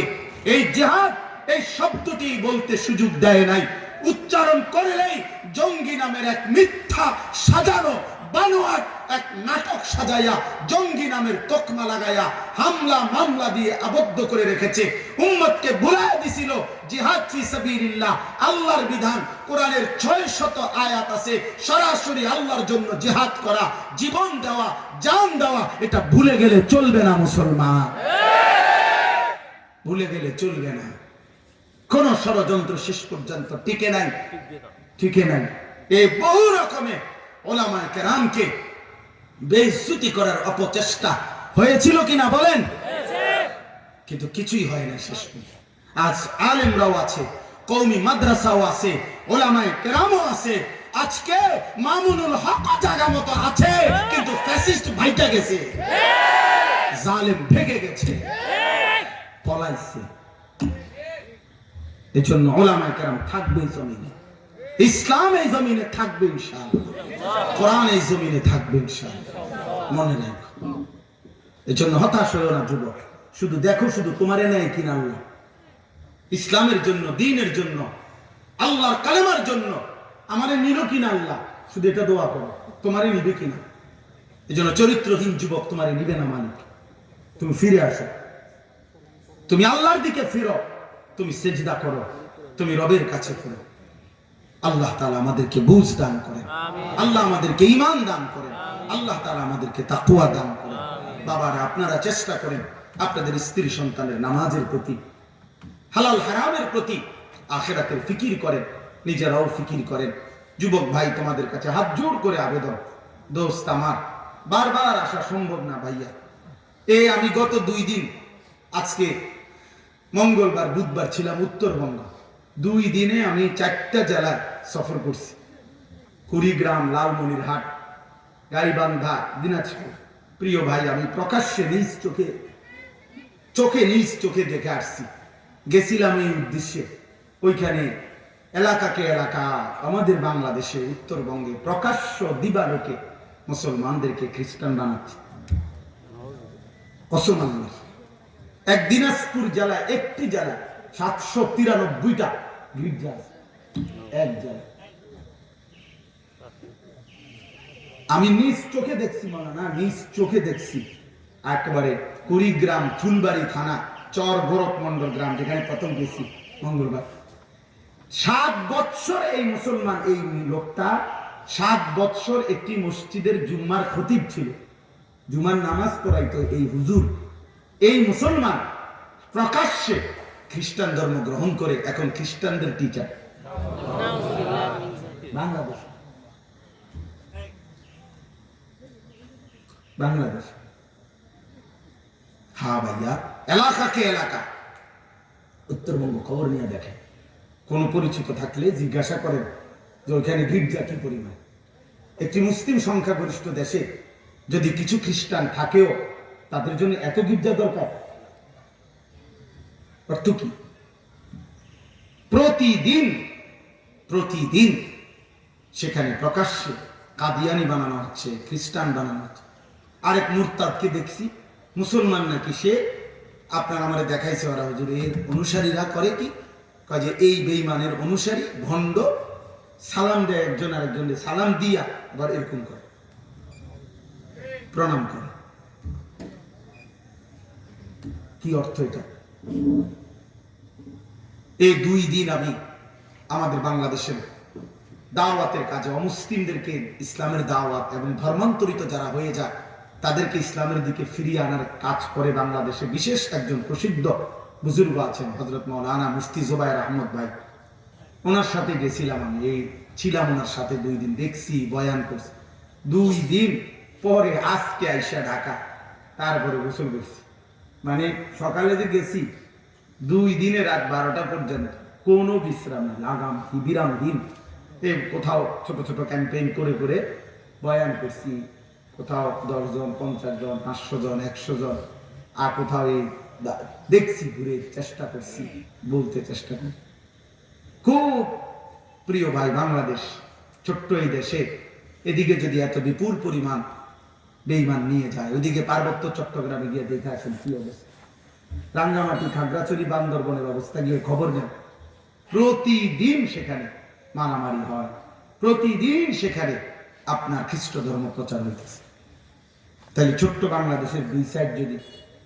এই জিহাদ এই শব্দটি বলতে সুযোগ দেয় নাই। উচ্চারণ করলেই জঙ্গি নামের এক মিথ্যা সাজানো বানোয়াট এক নাটক সাজাইয়া, জঙ্গি নামের তকমা লাগাইয়া হামলা মামলা দিয়ে আবদ্ধ করে রেখেছে। উম্মতকে ভুলাইয়া দিছিল জিহাদ ফি সাবিলিল্লাহ, আল্লাহর বিধান। কোরআনের 600 আয়াত আছে, সরাসরি আল্লাহর জন্য জিহাদ করা, জীবন দেওয়া, জান দেওয়া। এটা ভুলে গেলে চলবে না মুসলমান, ভুলে গেলে চলবে না। কোন ষড়যন্ত্র শেষ পর্যন্ত টিকে নাই, টিকে নাই। এই বহু রকমের উলামায়ে কেরামকে বেইজ্জতি করার অপচেষ্টা হয়েছিল কিনা বলেন? কিন্তু কিছুই হয় না শেষ পর্যন্ত। আজ আলেমরাও আছে, কওমি মাদ্রাসাও আছে, উলামায়ে কেরামও আছে। আজকে মামুনুল হক জায়গা মতো আছে, কিন্তু ফ্যাসিস্ট ভাইটা গেছে, জালেম ভেগে গেছে, পলাইছে। এজন্য উলামায়ে কেরাম থাকবে জমিনে, ইসলাম এই জমিনে থাকবে ইনশাআল্লাহ, কোরআন এই জমিনে থাকবে ইনশাআল্লাহ। মনে রাখো, এজন্য হতাশ হইও না যুবক। শুধু দেখো, শুধু তোমারে নেয় কিনা আল্লাহ, ইসলামের জন্য, দ্বীনের জন্য, আল্লাহর কালেমার জন্য আমারে নিল কিনা আল্লাহ, শুধু এটা দোয়া করো, তোমারে নিবে কিনা। এজন্য চরিত্রহীন যুবক তোমারে নিবে না মালিক। তুমি ফিরে আসো, তুমি আল্লাহর দিকে ফিরো, তুমি সেজদা করো, তুমি রবের কাছে ফিরো। আল্লাহ তাআলা আমাদেরকে বুঝ দান করেন, আল্লাহ আমাদেরকে ঈমান দান করেন, আল্লাহ তাআলা আমাদেরকে তাকওয়া দান করেন। বাবারা, আপনারা চেষ্টা করেন আপনাদের স্ত্রী সন্তানের নামাজের প্রতি, হালাল হারামের প্রতি আখিরাতের ফিকির করেন, নিজেরাও ফিকির করেন। যুবক ভাই, তোমাদের কাছে হাত জোড় করে আবেদন, দোস্ত আমার, বারবার আসা সম্ভব না ভাইয়া। আমি গত 2 দিন, আজকে মঙ্গলবার বুধবার ছিলাম উত্তরবঙ্গ, 2 দিনে আমি 4টা জেলা সফর করছি। কুড়িগ্রাম, লালমনিরহাট, গাইবান্ধা, দিনাজপুর। প্রিয় ভাই, আমি প্রকাশ্যে নিজ চোখে দেখে আসছি। গেছিলাম এই উদ্দেশ্যে। ওইখানে এলাকাকে এলাকা, আমাদের বাংলাদেশে উত্তরবঙ্গে প্রকাশ্য দিবালোকে মুসলমানদেরকে খ্রিস্টান বানাচ্ছে। অসমান্য এক দিনাজপুর জেলা, একটি জেলা 793টা গির্জা আছে এক জেলা। আমি নিজ চোখে দেখছি, মাওলানা, নিজ চোখে দেখছি। একেবারে কুড়িগ্রাম ফুলবাড়ি থানা চর গোরখমন্ডল গ্রাম, যেখানে প্রথম গেছি মঙ্গলবার। 7 বৎসর এই মুসলমান, এই লোকটা 7 বৎসর একটি মসজিদের জুম্মার খতিব ছিল, জুমার নামাজ পড়াইতো এই হুজুর। এই মুসলমান প্রকাশ্যে খ্রিস্টান ধর্ম গ্রহণ করে এখন খ্রিস্টানদের টিচার বাংলাদেশ। হ্যাঁ ভাইয়া, এলাকাকে এলাকা উত্তরবঙ্গ খবর নিয়ে দেখে। কোন পরিচিত থাকলে জিজ্ঞাসা করেন যে ওইখানে গির্জা কি পরিমাণ। একটি মুসলিম সংখ্যাগরিষ্ঠ দেশে যদি কিছু খ্রিস্টান থাকেও তাদের জন্য এত গির্জা দরকার? অর্থ কি? প্রতিদিন সেখানে প্রকাশ্যে কাদিয়ানি বানানো হচ্ছে, খ্রিস্টান বানানো হচ্ছে। আরেক মুরতাদকে দেখছি, মুসলমান নাকি সে, আপনার আমারে দেখাইছে ওরা, হুজুর এর অনুসারীরা করে কি, কাজে এই বেঈমানের অনুসারী ভণ্ড সালাম দেয় একজন আরেকজনকে, সালাম দিয়া আবার এরকম করে প্রণাম করে। কি অর্থ এটা? এই 2 দিন আমি আমাদের বাংলাদেশের দাওয়াতের কাজে অমুসলিমদেরকে ইসলামের দাওয়াত এবং ধর্মান্তরিত যারা হয়ে যায় তাদেরকে ইসলামের দিকে ফিরিয়ে আনার কাজ করে বাংলাদেশে বিশেষ একজন প্রসিদ্ধ বুজুর্গ আছেন, হযরত মাওলানা মুফতি জুবায়ের আহমদ ভাই। ওনার সাথে গেছিলাম আমি, এই ছিলাম ওনার সাথে 2 দিন, দেখছি, বয়ান করছি। 2 দিন পরে আজকে আইসা ঢাকা, তারপরে গোসল করছি। মানে সকালে যে গেছি 2 দিনে রাত 12টা পর্যন্ত কোনো বিশ্রাম নেই, লাগাম কি বিরামহীন। কোথাও ছোট ছোট ক্যাম্পেইন করে করে বয়ান করছি, কোথাও 10 জন, 50 জন, 500 জন, 100 জন, আর কোথাও এই দেখছি, ঘুরে চেষ্টা করছি, বলতে চেষ্টা করি। খুব প্রিয় ভাই, বাংলাদেশ ছোট্ট এই দেশে এদিকে যদি এত বিপুল পরিমাণ বেঈমান নিয়ে যায়, ওইদিকে পার্বত্য চট্টগ্রামে গিয়ে দেখে আসেন কি অবস্থা। রাঙ্গামাটি, খাগড়াছড়ি, বান্দরবনের অবস্থা গিয়ে খবর নেন। প্রতিদিন সেখানে মারামারি হয়, প্রতিদিন সেখানে আপনার খ্রিস্ট ধর্ম প্রচার হইতেছে। তাহলে ছোট্ট বাংলাদেশের 2 সাইড যদি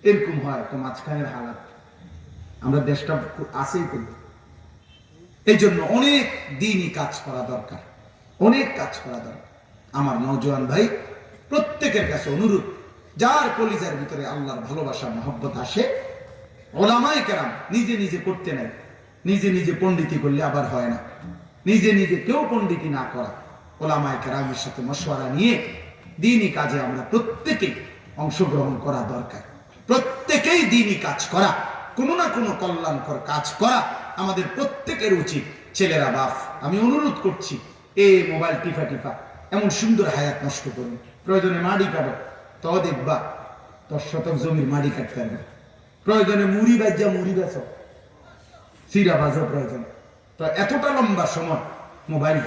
এরকম হয়, তো মাঝখানের হালাত, আমরা দেশটা আছেই করি। এই জন্য অনেক দিনই কাজ করা দরকার, অনেক কাজ করা দরকার। আমার নওজোয়ান ভাই, প্রত্যেকের কাছে অনুরোধ, যার কলিজার ভিতরে আল্লাহর ভালোবাসা মহব্বত আসে, ওলামায়ে কেরাম নিজে নিজে করতে নাই। নিজে নিজে পণ্ডিতি করলে আবার হয় না। নিজে নিজে কেউ পণ্ডিতি না করা, ওলামায়ে কেরামের সাথে মশওয়ারা নিয়ে দ্বীনি কাজে আমরা প্রত্যেকেই অংশগ্রহণ করা দরকার। প্রত্যেকেই দ্বীনি কাজ করা, কোনো না কোনো কল্যাণকর কাজ করা আমাদের প্রত্যেকের উচিত। ছেলেরা, বাপ, আমি অনুরোধ করছি, এই মোবাইল টিফা এমন সুন্দর হায়াত নষ্ট করুন। প্রয়োজনে মাড়ি কাটো, তো দেখবা 10 শতক জমির মাড়ি কাটতে পারবে। প্রয়োজনে মুড়ি বেচ, সিরা বাজো প্রয়োজন। তো এতটা লম্বা সময় মোবাইল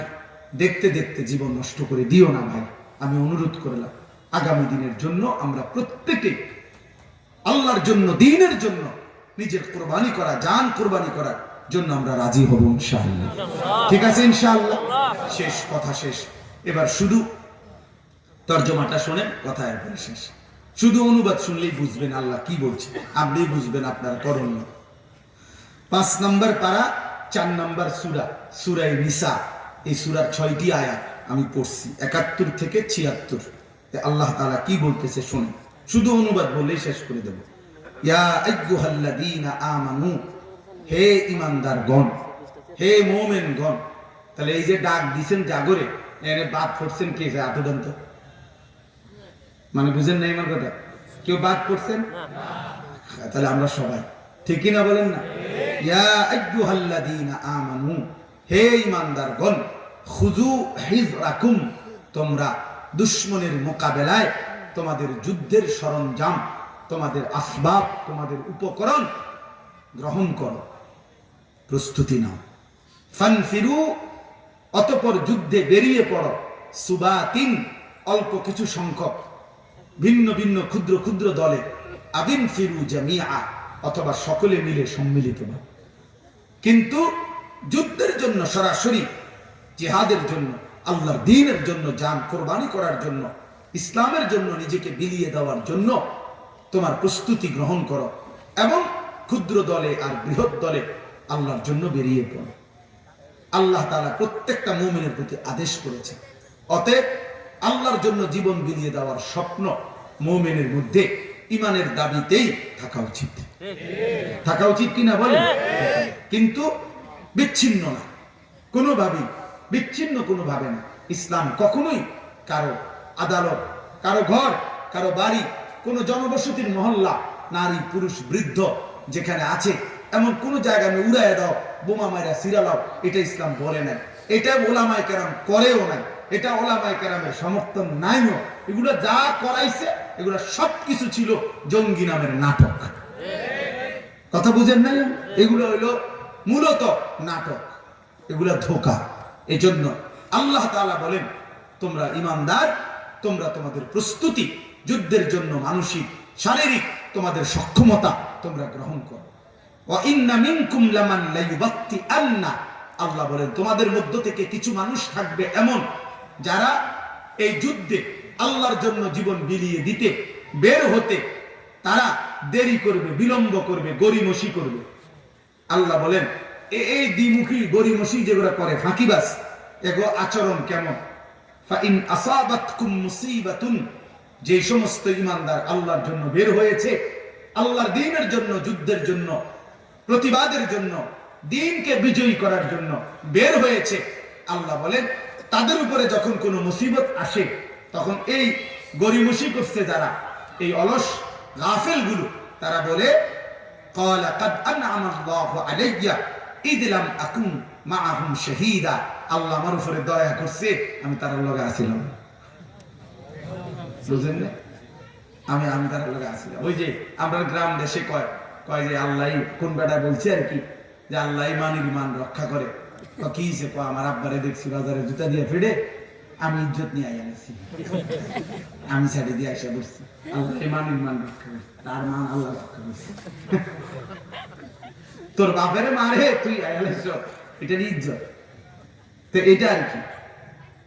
দেখতে দেখতে জীবন নষ্ট করে দিও না ভাই, আমি অনুরোধ করলাম। আগামী দিনের জন্য আমরা প্রত্যেকে আল্লাহর জন্য, দ্বীনের জন্য নিজের কোরবানি করা, জান কোরবানি করার জন্য আমরা রাজি হব ইনশাআল্লাহ। ঠিক আছে ইনশাআল্লাহ। শেষ কথা শেষ। এবার শুধু তর্জমাটা শোনেন, কথা এরপরে শেষ। শুধু অনুবাদ শুনলেই বুঝবেন আল্লাহ কি বলছে, আপনি বুঝবেন আপনার করণীয়। 5 নম্বর পারা, 4 নম্বর সূরা, সূরা নিসা। এই সূরার 6টি আয়াত আমি পড়ছি, 71 থেকে 76। আল্লাহ তাআলা কি বলতেছে শুনেন, শুধু অনুবাদ বলেই শেষ করে দেব। ইয়া আইয়ুহাল্লাযীনা আমানু, হে ঈমানদারগণ, হে মুমিনগণ। তাহলে এই যে ডাক দিবেন জাগরে, এর বাদ পড়ছেন কে? যে আতদন্ত, মানে বুঝেন না আমার কথা? কেউ বাদ পড়ছেন? তাহলে আমরা সবাই, ঠিক কিনা বলেন না? ইয়া আইয়ুহাল্লাযীনা আমানু, হে ঈমানদারগণ, খুযু হিযরাকুম, তোমরা দুশমনের মোকাবেলায় তোমাদের যুদ্ধের সরঞ্জাম, তোমাদের আসবাব, তোমাদের উপকরণ গ্রহণ করো, প্রস্তুতি নাও। ফানফিরু, অতঃপর যুদ্ধে বেরিয়ে পড়ো। সুবাতিন, অল্প কিছু সংখ্যক, ভিন্ন ভিন্ন ক্ষুদ্র ক্ষুদ্র দলে। আবিন ফিরু জামিআ, অথবা সকলে মিলে সম্মিলিত। কিন্তু যুদ্ধের জন্য, সরাসরি জিহাদের জন্য, আল্লাহর দ্বীনের জন্য জান কোরবানি করার জন্য, ইসলামের জন্য নিজেকে বিলিয়ে দেওয়ার জন্য তোমার প্রস্তুতি গ্রহণ করো, এবং ক্ষুদ্র দলে আর বৃহৎ দলে আল্লাহর জন্য বেরিয়ে পড়ো। আল্লাহ তাআলা প্রত্যেকটা মুমিনের প্রতি আদেশ করেছে। অতএব আল্লাহর জন্য জীবন বিলিয়ে দেওয়ার স্বপ্ন মুমিনের মধ্যে ইমানের দাবিতেই থাকা উচিত। থাকা উচিত কিনা বলেন? কিন্তু বিচ্ছিন্ন না, কোনোভাবেই বিচ্ছিন্ন কোনোভাবে না। ইসলাম কখনোই কারো আদালত, কারো ঘর, কারো বাড়ি, কোনো জনবসতির মহল্লা, নারী পুরুষ বৃদ্ধ যেখানে আছে এমন কোন জায়গা আমি উড়াইয়া দাও, বোমা মাইরা সিরালাও, এটা ইসলাম বলে নাই। এটা ওলামায়ে কেরাম করেও নাই, এটা ওলামায়ে কেরামের সমর্থন নাইও। এগুলো যা করাইছে এগুলো সবকিছু ছিল জঙ্গি নামের নাটক। কথা বুঝেন নাই? এগুলো হইল মূলত নাটক, এগুলো ধোঁকা। এই জন্য আল্লাহ তাআলা বলেন, তোমরা ঈমানদার, তোমরা তোমাদের প্রস্তুতি যুদ্ধের জন্য, মানসিক শারীরিক তোমাদের সক্ষমতা তোমরা গ্রহণ করো। ওয়া ইন্না মিনকুম লামান লায়ুবাত্তিআন্না, আল্লাহ বলেন তোমাদের মধ্য থেকে কিছু মানুষ থাকবে এমন, যারা এই যুদ্ধে আল্লাহর জন্য জীবন বিলিয়ে দিতে, বের হতে তারা দেরি করবে, বিলম্ব করবে, গরিমসি করবে। আল্লাহ বলেন এই দ্বিমুখী গরিমসি যেগুলো করে, ফাঁকিবাজ, এগো আচরণ কেমন? ফাইন আসাবাতকুম মুসিবাতুন, যে সমস্ত ঈমানদার আল্লাহর জন্য বের হয়েছে, আল্লাহর দ্বীনের জন্য, যুদ্ধের জন্য, প্রতিবাদের জন্য, দ্বীনকে বিজয়ী করার জন্য বের হয়েছে, আল্লাহ বলেন তাদের উপরে যখন কোনো মুসিবত আসে, তখন এই গরিমসি করছে যারা, এই অলস গাফেল গুলো, তারা বলে ক্বালা কাদ আনআমা আল্লাহু আলাইয়া ইদ লাম আকুন মাআহুম শাহীদা, আল্লাহ আমার উপরে দয়া করছে, আমি তার লগে আছিলাম। বুঝেন না? আমি তার লগে আছিলাম। ওই যে আমরা গ্রাম দেশে কয় যে আল্লাহ কোন বেটা বলছে আর কি, যে আল্লাহ ইমানের ইমান রক্ষা করে। কি হইছে? আমার আব্বারে দেখছি বাজারে জুতা দিয়ে ফিরে, আমি ইজ্জত নিয়ে আই আনছি, আমি ছাড়ে দিয়ে আসা বসছি, আল্লাহ ইমানের ইমান রক্ষা করছে, তার মান আল্লাহ রক্ষা করছে। তোর বাপেরে মারে, তুই আইলাইছ, এটা ইজ্জত। তো এটা আর কি।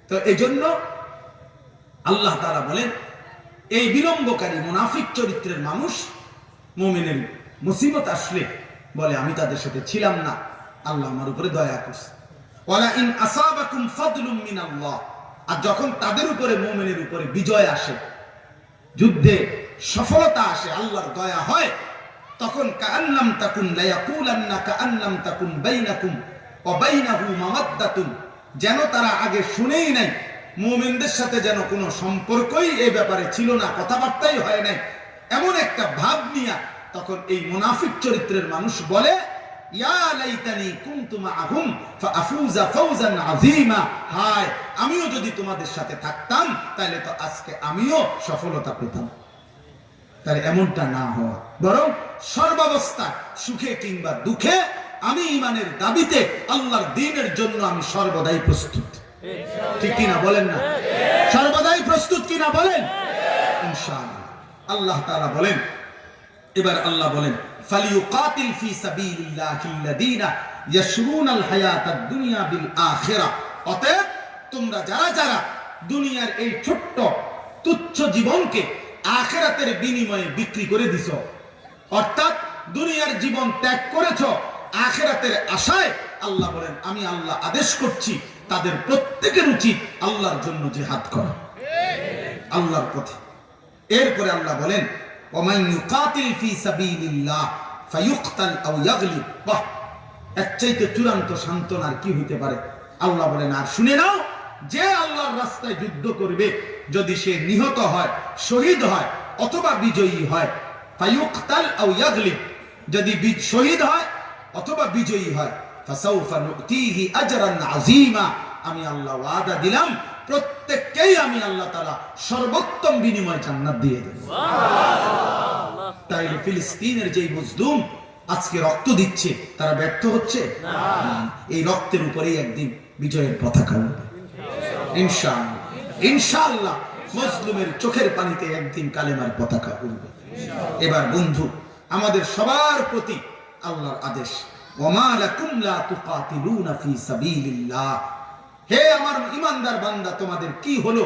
তো এই জন্য আল্লাহ তাআলা বলেন, এই বিলম্বকারী মুনাফিক চরিত্রের মানুষ মুমিনের মুসিবত আসলে বলে আমি তাদের সাথে ছিলাম না, আল্লাহ আমার উপরে দয়া করছে। ওয়ালা ইন আসাবাকুম ফাদলুম মিনাল্লাহ, আর যখন তাদের উপরে, মুমিনের উপরে বিজয় আসে, যুদ্ধে সফলতা আসে, আল্লাহর দয়া হয়, তখন কাআন্নাম তাকুন লা ইয়াকুলান্না কাআন্নাম তাকুন বাইনাকুম ওয়া বাইনাহু মাওয়াদ্দাতুন, যেন তারা আগে শুনেই নাই, মুমিনদের সাথে যেন কোনো সম্পর্কই এই ব্যাপারে ছিল না, কথাবার্তাই হয় নাই, এমন একটা ভাব নিয়া তখন এই মুনাফিক চরিত্রের মানুষ বলে, ইয়া লাইতানি কুনতু মাআহুম ফাআফুজা ফাওজান আযীমা, হায় আমিও যদি তোমাদের সাথে থাকতাম তাহলে তো আজকে আমিও সফলতা পেতাম। তাহলে এমনটা না হওয়া, বরং সর্বাবস্থা, সুখে কিংবা দুঃখে, আমি ঈমানের দাবিতে, আল্লাহর দ্বীনের জন্য আমি সর্বদাই প্রস্তুত। ঠিক কিনা বলেন না? সর্বদাই প্রস্তুত কিনা বলেন? ইনশাআল্লাহ। আল্লাহ তাআলা বলেন, এবার আল্লাহ বলেন, ফালিয়ুকাতিল ফি সাবিলিল্লাহিল্লাযীনা ইয়াশরুনাল হায়াতাদ দুনিয়া বিল আখিরাহ, অতএব তোমরা যারা যারা দুনিয়ার এই ছোট্ট তুচ্ছ জীবনকে আখিরাতের বিনিময়ে বিক্রি করে দিছো, অর্থাৎ দুনিয়ার জীবন ত্যাগ করেছো আখিরাতের আশায়, আল্লাহ বলেন আমি আল্লাহ আদেশ করছি তাদের প্রত্যেকের উচিত আল্লাহর জন্য জিহাদ করা, আল্লাহর পথে। এরপরে আল্লাহ বলেন, ওমান ইউকাতিল ফি সাবিলিল্লাহ ফায়ুকতাল আও ইয়াগলিব, বাহ, এর চাইতে চূড়ান্ত সান্ত্বনা আর কি হইতে পারে? আল্লাহ বলেন, আর শুনে নাও, যে আল্লাহর রাস্তায় যুদ্ধ করবে, যদি সে নিহত হয়, শহীদ হয়, অথবা বিজয়ী হয়, ফায়ুকতাল আও ইয়াগলিব, যদি শহীদ হয় অথবা বিজয়ী হয়, ফাসাউফা নুতিহি আজরান আযীমা, আমি আল্লাহ ওয়াদা দিলাম প্রত্যেককেই আমি আল্লাহ তাআলা সর্বোত্তম বিনিময় জান্নাত দিয়ে দেব। সুবহানাল্লাহ। তাই ফিলিস্তিনের যেই মজলুম আজকে রক্ত দিচ্ছে, তারা ব্যর্থ হচ্ছে না। এই রক্তের উপরেই একদিন বিজয়ের পতাকা উঠবে ইনশাআল্লাহ। ইনশাআল্লাহ মজলুমের চোখের পানিতে একদিন কালেমার পতাকা উঠবে। এবার বন্ধু, আমাদের সবার প্রতি আল্লাহর আদেশ, ওমা লাকুম লা তুকাতিলুনা ফি সাবিলিল্লাহ, হে আমার ঈমানদার বান্দা, তোমাদের কি হলো?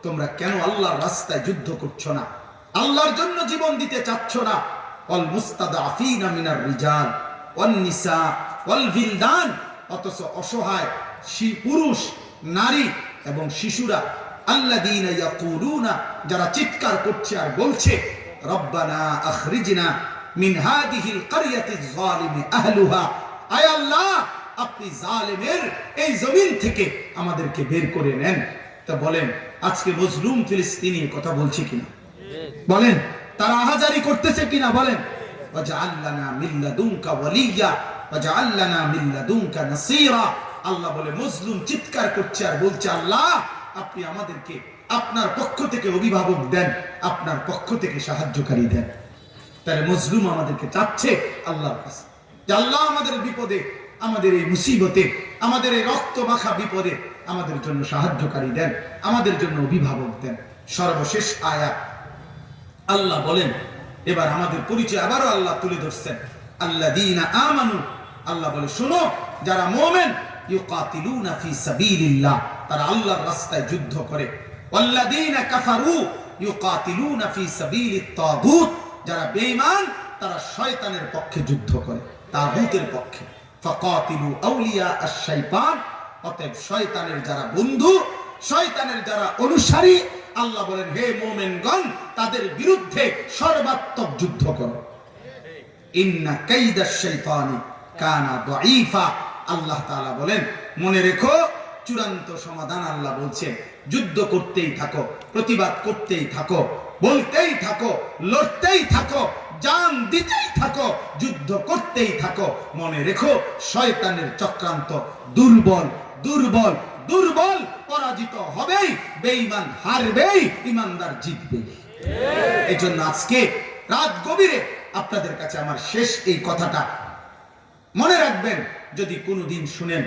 তোমরা কেন আল্লাহর রাস্তায় যুদ্ধ করছো না, আল্লাহর জন্য জীবন দিতে চাচ্ছ না? ওয়াল মুস্তাদআফিনা মিনার রিজাল ওয়ান নিসা ওয়াল বিলদান, অথচ অসহায় পুরুষ, নারী এবং শিশুরা, আল্লাযীনা ইয়াকুলুনা, যারা চিৎকার করছে আর বলছে, রব্বানা আখরিজনা মিন হাদিহিল ক্বরিয়াতিজ যালিমি আহলুহা, আয় আল্লাহ আপনি জালেমের এই জমিন থেকে আমাদেরকে বের করে নেন। তা বলেন আজকে মজলুম ফিলিস্তিনের কথা বলছে কিনা? বলেন তারা আহাজারি করতেছে কিনা? বলেন ওয়াজআল লানা মিন লাদুনকা ওয়ালিয়্যা ওয়াজআল লানা মিন লাদুনকা নাসীরা। আল্লাহ বলে মজলুম চিৎকার করছে আর বলছে, আল্লাহ আপনি আমাদেরকে আপনার পক্ষ থেকে অভিভাবক দেন, আপনার পক্ষ থেকে সাহায্যকারী দেন। তাহলে মজলুম আমাদেরকে চাচ্ছে আল্লাহর কাছে যে আল্লাহ আমাদের বিপদে, আমাদের এই মুসিবতে, আমাদের এই রক্ত মাখা বিপদে আমাদের জন্য সাহায্যকারী দেন, আমাদের জন্য অভিভাবক দেন। সর্বশেষ আয়াত আল্লাহ বলেন, এবার আমাদের পরিচয় আবারও আল্লাহ তুলে ধরছেন, আল্লাযীনা আমানু, আল্লাহ বলে শোনো, যারা মুমিন, ইউকাতিলুনা ফি সাবিলিল্লাহ, তারা আল্লাহর রাস্তায় যুদ্ধ করে, ওয়াল্লাযীনা কাফারু ইউকাতিলুনা ফি সাবিলিত তাগুত, যারা বেঈমান তারা শয়তানের পক্ষে যুদ্ধ করে, তাগুতের পক্ষে। ফাকাতিলু আউলিয়া আশ-শাইতান, অতএব শয়তানের যারা বন্ধু, শয়তানের যারা অনুসারী, আল্লাহ বলেন হে মুমিনগণ তাদের বিরুদ্ধে সর্বাত্মক যুদ্ধ করো। ইন্না কাইদাশ শাইতানি কানা দাঈফা, আল্লাহ তাআলা বলেন মনে রেখো চূড়ান্ত সমাধান আল্লাহ বলছেন, যুদ্ধ করতেই থাকো, প্রতিবাদ করতেই থাকো, বলতেই থাকো, লড়তেই থাকো, জান দিতেই থাকো, যুদ্ধ করতেই থাকো। মনে রেখো শয়তানের চক্রান্ত দুর্বল, দুর্বল, দুর্বল, পরাজিত হবেই, বেঈমান হারবেই, ঈমানদার জিতবেই। এই জন্য আজকে রাত গভীরে আপনাদের কাছে আমার শেষ এই কথাটা মনে রাখবেন, যদি কোনোদিন শুনেন,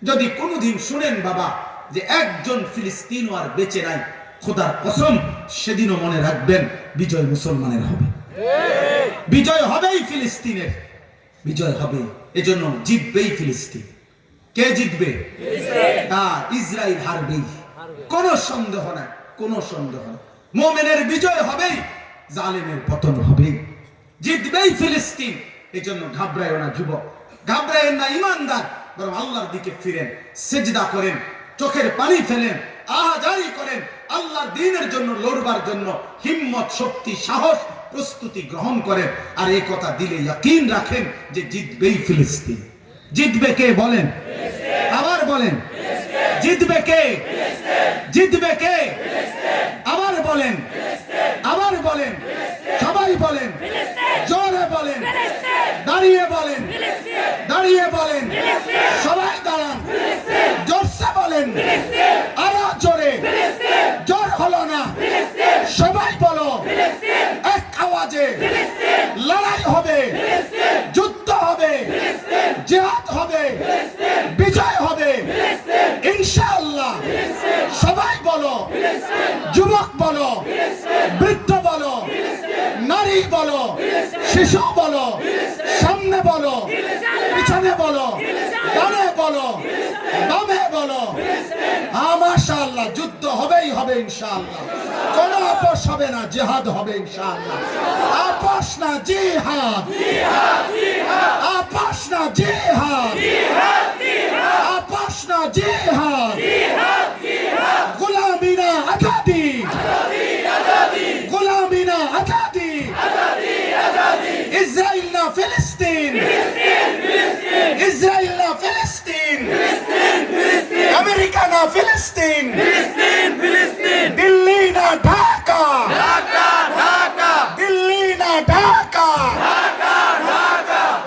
যদি কোনোদিন শুনেন বাবা যে একজন ফিলিস্তিনও আর বেঁচে নাই, খোদার কসম সেদিনও মনে রাখবেন বিজয় মুসলমানের হবে, বিজয় হবেই ফিলিস্তিনের, বিজয় হবে। এজন্য জিতবেই ফিলিস্তিন। কে জিতবে? ইসরায়েল হারবেই, কোনো সন্দেহ নাই, কোনো সন্দেহ নাই। মুমিনের বিজয় হবেই, জালেমের পতন হবেই, জিতবেই ফিলিস্তিন। এজন্য ঘাবড়ায় না যুবক, ঘাবড়ায় না ঈমানদার, বরং আল্লাহর দিকে ফিরেন, সিজদা করেন, চোখের পানি ফেলেন, আহাজারি করেন, আল্লাহর দ্বীনের জন্য লড়বার জন্য হিম্মত, শক্তি, সাহস, প্রস্তুতি গ্রহণ করেন। আর এই কথা দিলে ইয়াকিন রাখেন যে জিতবেই ফিলিস্তিন। জিতবে কে বলেন? আবার বলেন, জিতবে কে? জিতবে কে? আবার বলেন, আবার বলেন, সবাই বলেন, জোরে বলেন, দাঁড়িয়ে বলেন, দাঁড়িয়ে বলেন, সবাই দাঁড়ান, জোরসে বলেন, আরো জোরে, জোর হলো না, সবাই বলো এক আওয়াজে, লড়াই হবে, যুদ্ধ হবে, জিহাদ হবে, বিজয় হবে ইনশাআল্লাহ। সবাই বলো, যুবক বলো, বৃদ্ধ বলো, নারী বলো, শিশু বলো, সামনে বলো, পিছনে বলো, ডানে বলো, বামে বলো, মাশাআল্লাহ, যুদ্ধ হবেই হবে ইনশাআল্লাহ। কোনো আপোষ হবে না, জিহাদ হবে ইনশাআল্লাহ। আপোষ না জিহাদ, আপোষ না জিহাদ, আপোষ না জিহাদ, গোলামি না আজাদি, গোলামি না আজাদি, ইসরায়েল না ফিলিস্তিন, ইসরায়েল না ফিলিস্তিন, আমেরিকা না ফিলিস্তিন, দিল্লি না ঢাকা, দিল্লি না ঢাকা,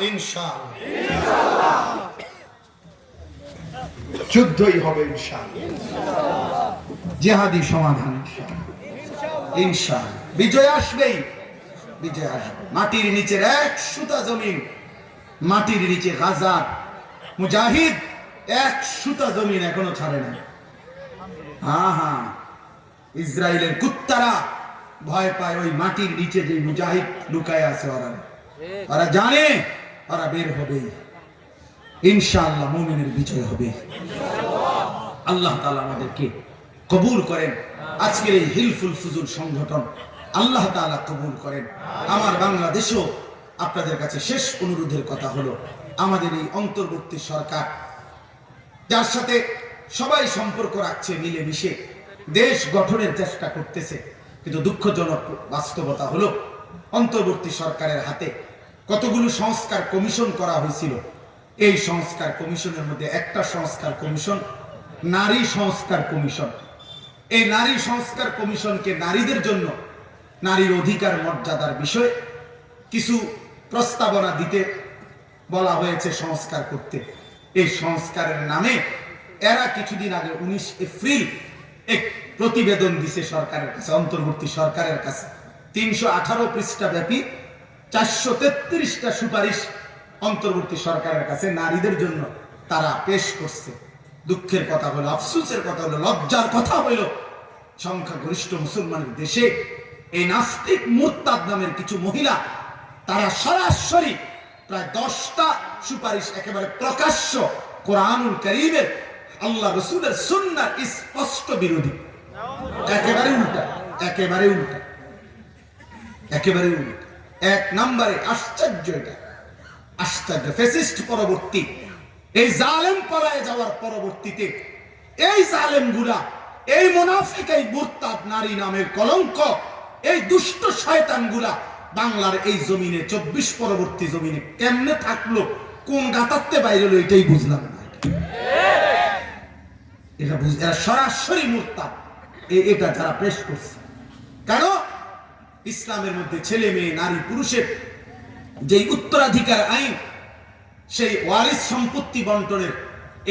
ইনশাআল্লাহ। যুদ্ধই হবে ইনশাআল্লাহ, জিহাদি সমাধান ইনশাআল্লাহ। বিজয় আসবেই, বিজয় আসবে। মাটির নিচের এক সুতা জমিন, মাটির নিচে গাজা মুজাহিদ এক সুতা জমিন এখনো ছাড়ে না। হ্যাঁ হ্যাঁ, ইসরায়েলের কুত্তারা ভয় পায় ওই মাটির নিচে যে মুজাহিদ লুকায় আছে। ওরা জানে ওরা বের হবে ইনশাআল্লাহ, মুমিনের বিজয় হবে। আল্লাহ তাআলা আমাদেরকে কবুল করেন। আজকের এই হিলফুল ফুজুল সংগঠন আল্লাহ তাআলা কবুল করেন। আমার বাংলাদেশও আপনাদের কাছে শেষ অনুরোধের কথা হলো, আমাদের এই অন্তর্বর্তী সরকার যার সাথে সবাই সম্পর্ক রাখছে, মিলেমিশে দেশ গঠনের চেষ্টা করতেছে, কিন্তু দুঃখজনক বাস্তবতা হলো অন্তর্বর্তী সরকারের হাতে কতগুলো সংস্কার কমিশন করা হয়েছিল। এই সংস্কার কমিশনের মধ্যে একটা সংস্কার কমিশন নারী সংস্কার কমিশন। এই নারী সংস্কার কমিশনকে নারীদের জন্য নারীর অধিকার মর্যাদার বিষয়ে কিছু প্রস্তাবনা দিতে বলা হয়েছে সংস্কার করতে। এই সংস্কারের নামে এরা কিছুদিন আগে 19 এপ্রিল এক প্রতিবেদন দিছে সরকারের কাছে, অন্তর্বর্তী সরকারের কাছে। 318 পৃষ্ঠা ব্যাপী 433টা সুপারিশ অন্তর্বর্তী সরকারের কাছে নারীদের জন্য তারা পেশ করছে। দুঃখের কথা হলো, আফসোসের কথা হলো, লজ্জার কথা হলো, সংখ্যাগরিষ্ঠ মুসলমানের দেশে এই নাস্তিক মুরতাদ নামের কিছু মহিলা তারা সরাসরি প্রায় 10টা সুপারিশ একেবারে প্রকাশ্য কোরআনুল কারীমের আল্লাহ রাসূলের সুন্নাহর স্পষ্ট বিরোধী। একেবারে উল্টা, একেবারে উল্টা, একেবারে উল্টা। এক নম্বরে আশ্চর্য, এটা আশ্চর্য, ফ্যাসিস্ট পরবর্তী এই জালেম পলায়ে যাওয়ার পরবর্তীতে এই জালেমগুলা, এই মুনাফিক, এই মুরতাদ নারী নামের কলঙ্ক, এই দুষ্ট শয়তানগুলা বাংলার এই জমিনে 24 পরবর্তী জমিনে কেমনে থাকলো, কোন গাতাতে বাইরে হলো, এটাই বুঝলাম না। এটা এরা সরাসরি মুরতাদ। এটা যারা পেশ করছে, কেন ইসলামের মধ্যে ছেলে মেয়ে নারী পুরুষের যেই উত্তরাধিকার আইন, সেই ওয়ারিস সম্পত্তি বন্টনের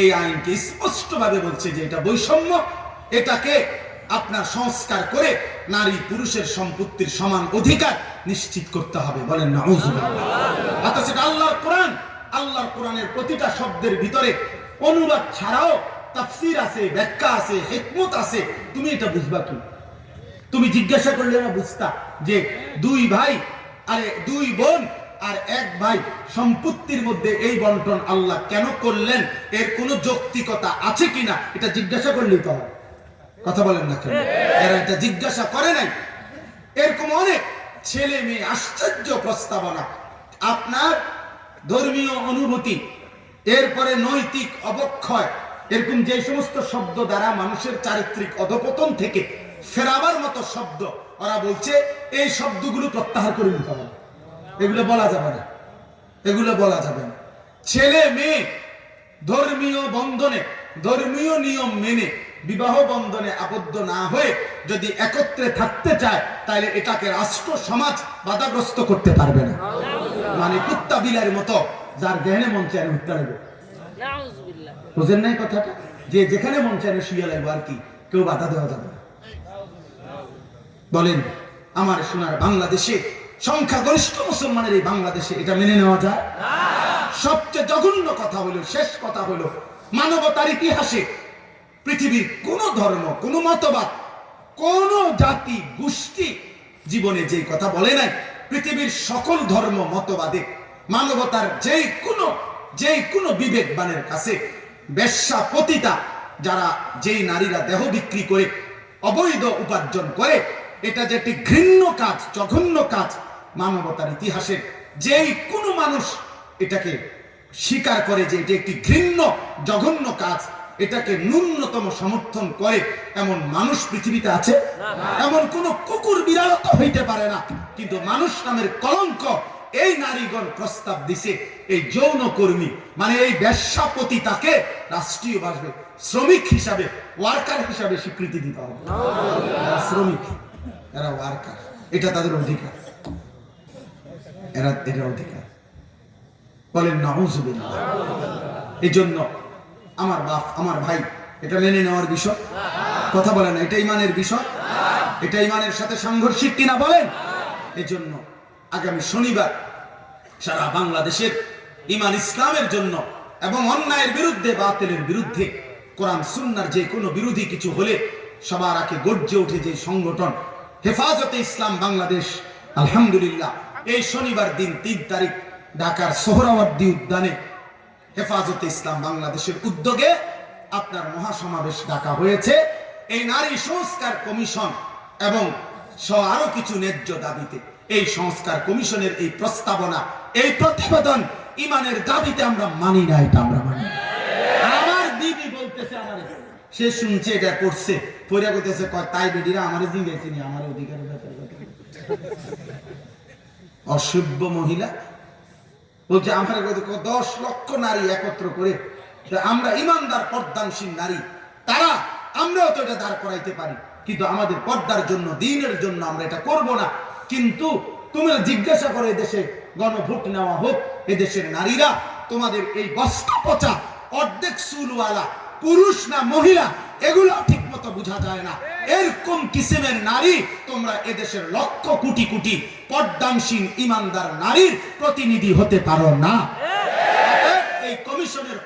এই আইনকে স্পষ্টভাবে বলছে যে এটা বৈষম্য, এটাকে আপনার সংস্কার করে নারী পুরুষের সম্পত্তির সমান অধিকার নিশ্চিত করতে হবে। বলেন নাউযুবিল্লাহ। অথচ আল্লাহর কোরআন, আল্লাহর কোরআনের প্রতিটা শব্দের ভিতরে অনুবাদ ছাড়াও তাফসীর আছে, ব্যাখ্যা আছে, হিকমত আছে। তুমি এটা বুঝবা কি? তুমি জিজ্ঞাসা করলে না বুঝতা যে দুই ভাই আরে দুই বোন আর এক ভাই সম্পত্তির মধ্যে এই বন্টন আল্লাহ কেন করলেন, এর কোনো যৌক্তিকতা আছে কিনা, এটা জিজ্ঞাসা করলেই তো হয়। কথা বলেন না কেন? এরা এটা জিজ্ঞাসা করে নাই। এরকম অনেক ছেলে মেয়ে আশ্চর্য প্রস্তাবনা, আপনার ধর্মীয় অনুভূতি, এরপরে নৈতিক অবক্ষয়, এরকম যে সমস্ত শব্দ দ্বারা মানুষের চারিত্রিক অধপতন থেকে ফেরাবার মতো শব্দ, ওরা বলছে এই শব্দগুলো প্রত্যাহার করে নিতে হবে। এগুলো বলা যাবে না, এগুলো বলা যাবে না। ছেলে মেয়ে ধর্মীয় বন্ধনে, ধর্মীয় নিয়ম মেনে বিবাহ বন্ধনে আবদ্ধ না হয়ে যদি একত্রে থাকতে চায়, তাহলে এটাকে রাষ্ট্র সমাজ বাধাগ্রস্ত করতে পারবে না। মানে কুত্তা বিলার মতো যার যেখানে মন চায় উঠতে লাগবে। বুঝেন নাই কথাটা? যে যেখানে মন চায় শুয়ে লাগবে, আর কি কেউ বাধা দেওয়া যাবে না। বলেন আমার সোনার বাংলাদেশে, সংখ্যাগরিষ্ঠ মুসলমানের এই বাংলাদেশে এটা মেনে নেওয়া যায়? সবচেয়ে জঘন্য কথা হলো, শেষ কথা হলো, মানবতার ইতিহাসে পৃথিবীর কোন ধর্ম, কোন মতবাদ, কোন জাতি গোষ্ঠী জীবনে যেই কথা বলে নাই, পৃথিবীর সকল ধর্ম মতবাদে মানবতার যেই কোনো বিবেকবানের কাছে বেশ্যা পতিতা যারা, যেই নারীরা দেহ বিক্রি করে অবৈধ উপার্জন করে, এটা যে একটি ঘৃণ্য কাজ, জঘন্য কাজ, মানবতার ইতিহাসের যেই কোনো মানুষ এটাকে স্বীকার করে যে এটি একটি ঘৃণ্য জঘন্য কাজ, এটাকে ন্যূনতম সমর্থন করে এমন মানুষ পৃথিবীতে আছে? এমন কোন কুকুর বিড়াল তো হইতে পারে না। কিন্তু মানুষ নামের কলঙ্ক এই নারীগণ প্রস্তাব দিছে, এই যৌন কর্মী মানে এই বেশ্যাপতি তাকে রাষ্ট্রীয়ভাবে শ্রমিক হিসাবে, ওয়ার্কার হিসাবে স্বীকৃতি দিতে হবে। এরা শ্রমিক, এরা ওয়ার্কার, এটা তাদের অধিকার, এরা অধিকার। বলেন নাউযুবিল্লাহ। এই জন্য আমার বাপ, আমার ভাই, এটা মেনে নেওয়ার বিষয়? কথা বলেন, এটা ইমানের বিষয়? এটা ইমানের সাথে সাংঘর্ষিক কিনা বলেন? এজন্য আগামী শনিবার সারা বাংলাদেশের ইমান ইসলামের জন্য এবং অন্যায়ের বিরুদ্ধে, বাতিলের বিরুদ্ধে, কোরআন সুন্নাহর যে কোনো বিরোধী কিছু হলে সবার আগে গর্জে ওঠে যে সংগঠন হেফাজতে ইসলাম বাংলাদেশ, আলহামদুলিল্লাহ এই শনিবার দিন ৩ তারিখ ঢাকার সোহরাওয়ার্দী উদ্যানে হেফাজতে ইসলাম বাংলাদেশের উদ্যোগে আপনার মহাসমাবেশ ডাকা হয়েছে। এই নারী সংস্কার কমিশন এবং আরো কিছু ন্যায্য দাবিতে এই সংস্কার কমিশনের এই প্রস্তাবনা, এই প্রতিবেদন ইমানের দাবিতে আমরা মানি না, এটা আমরা মানি। আমার দিদি বলতেছে, আমার সে শুনছে এটা করছে, পয়রা কইতেছে, কয় তাই বেডিরা আমারে জিঙ্গাইছে নি, আমার অধিকারের ব্যাপারে কথা অসভ্য মহিলা বলছে আমার 10 লক্ষ নারী একত্র করে আমরা ইমানদার পর্দানশীল নারী, তারা আমরাও তো এটা দাঁড় করাইতে পারি, কিন্তু আমাদের পর্দার জন্য, দ্বীনের জন্য আমরা এটা করব না। কিন্তু তোমরা জিজ্ঞাসা করে এদেশে গণভোট নেওয়া হোক, এদেশের নারীরা তোমাদের এই বস্তা পচা অর্ধেক চুলওয়ালা পুরুষ না মহিলা এগুলো ঠিক মতো বোঝা যায় না, এরকম কিসিমের নারী তোমরা এদেশের লক্ষ কোটি কোটি পর্দানশীল ইমানদার নারীর প্রতিনিধি হতে পারো না। এই কমিশনের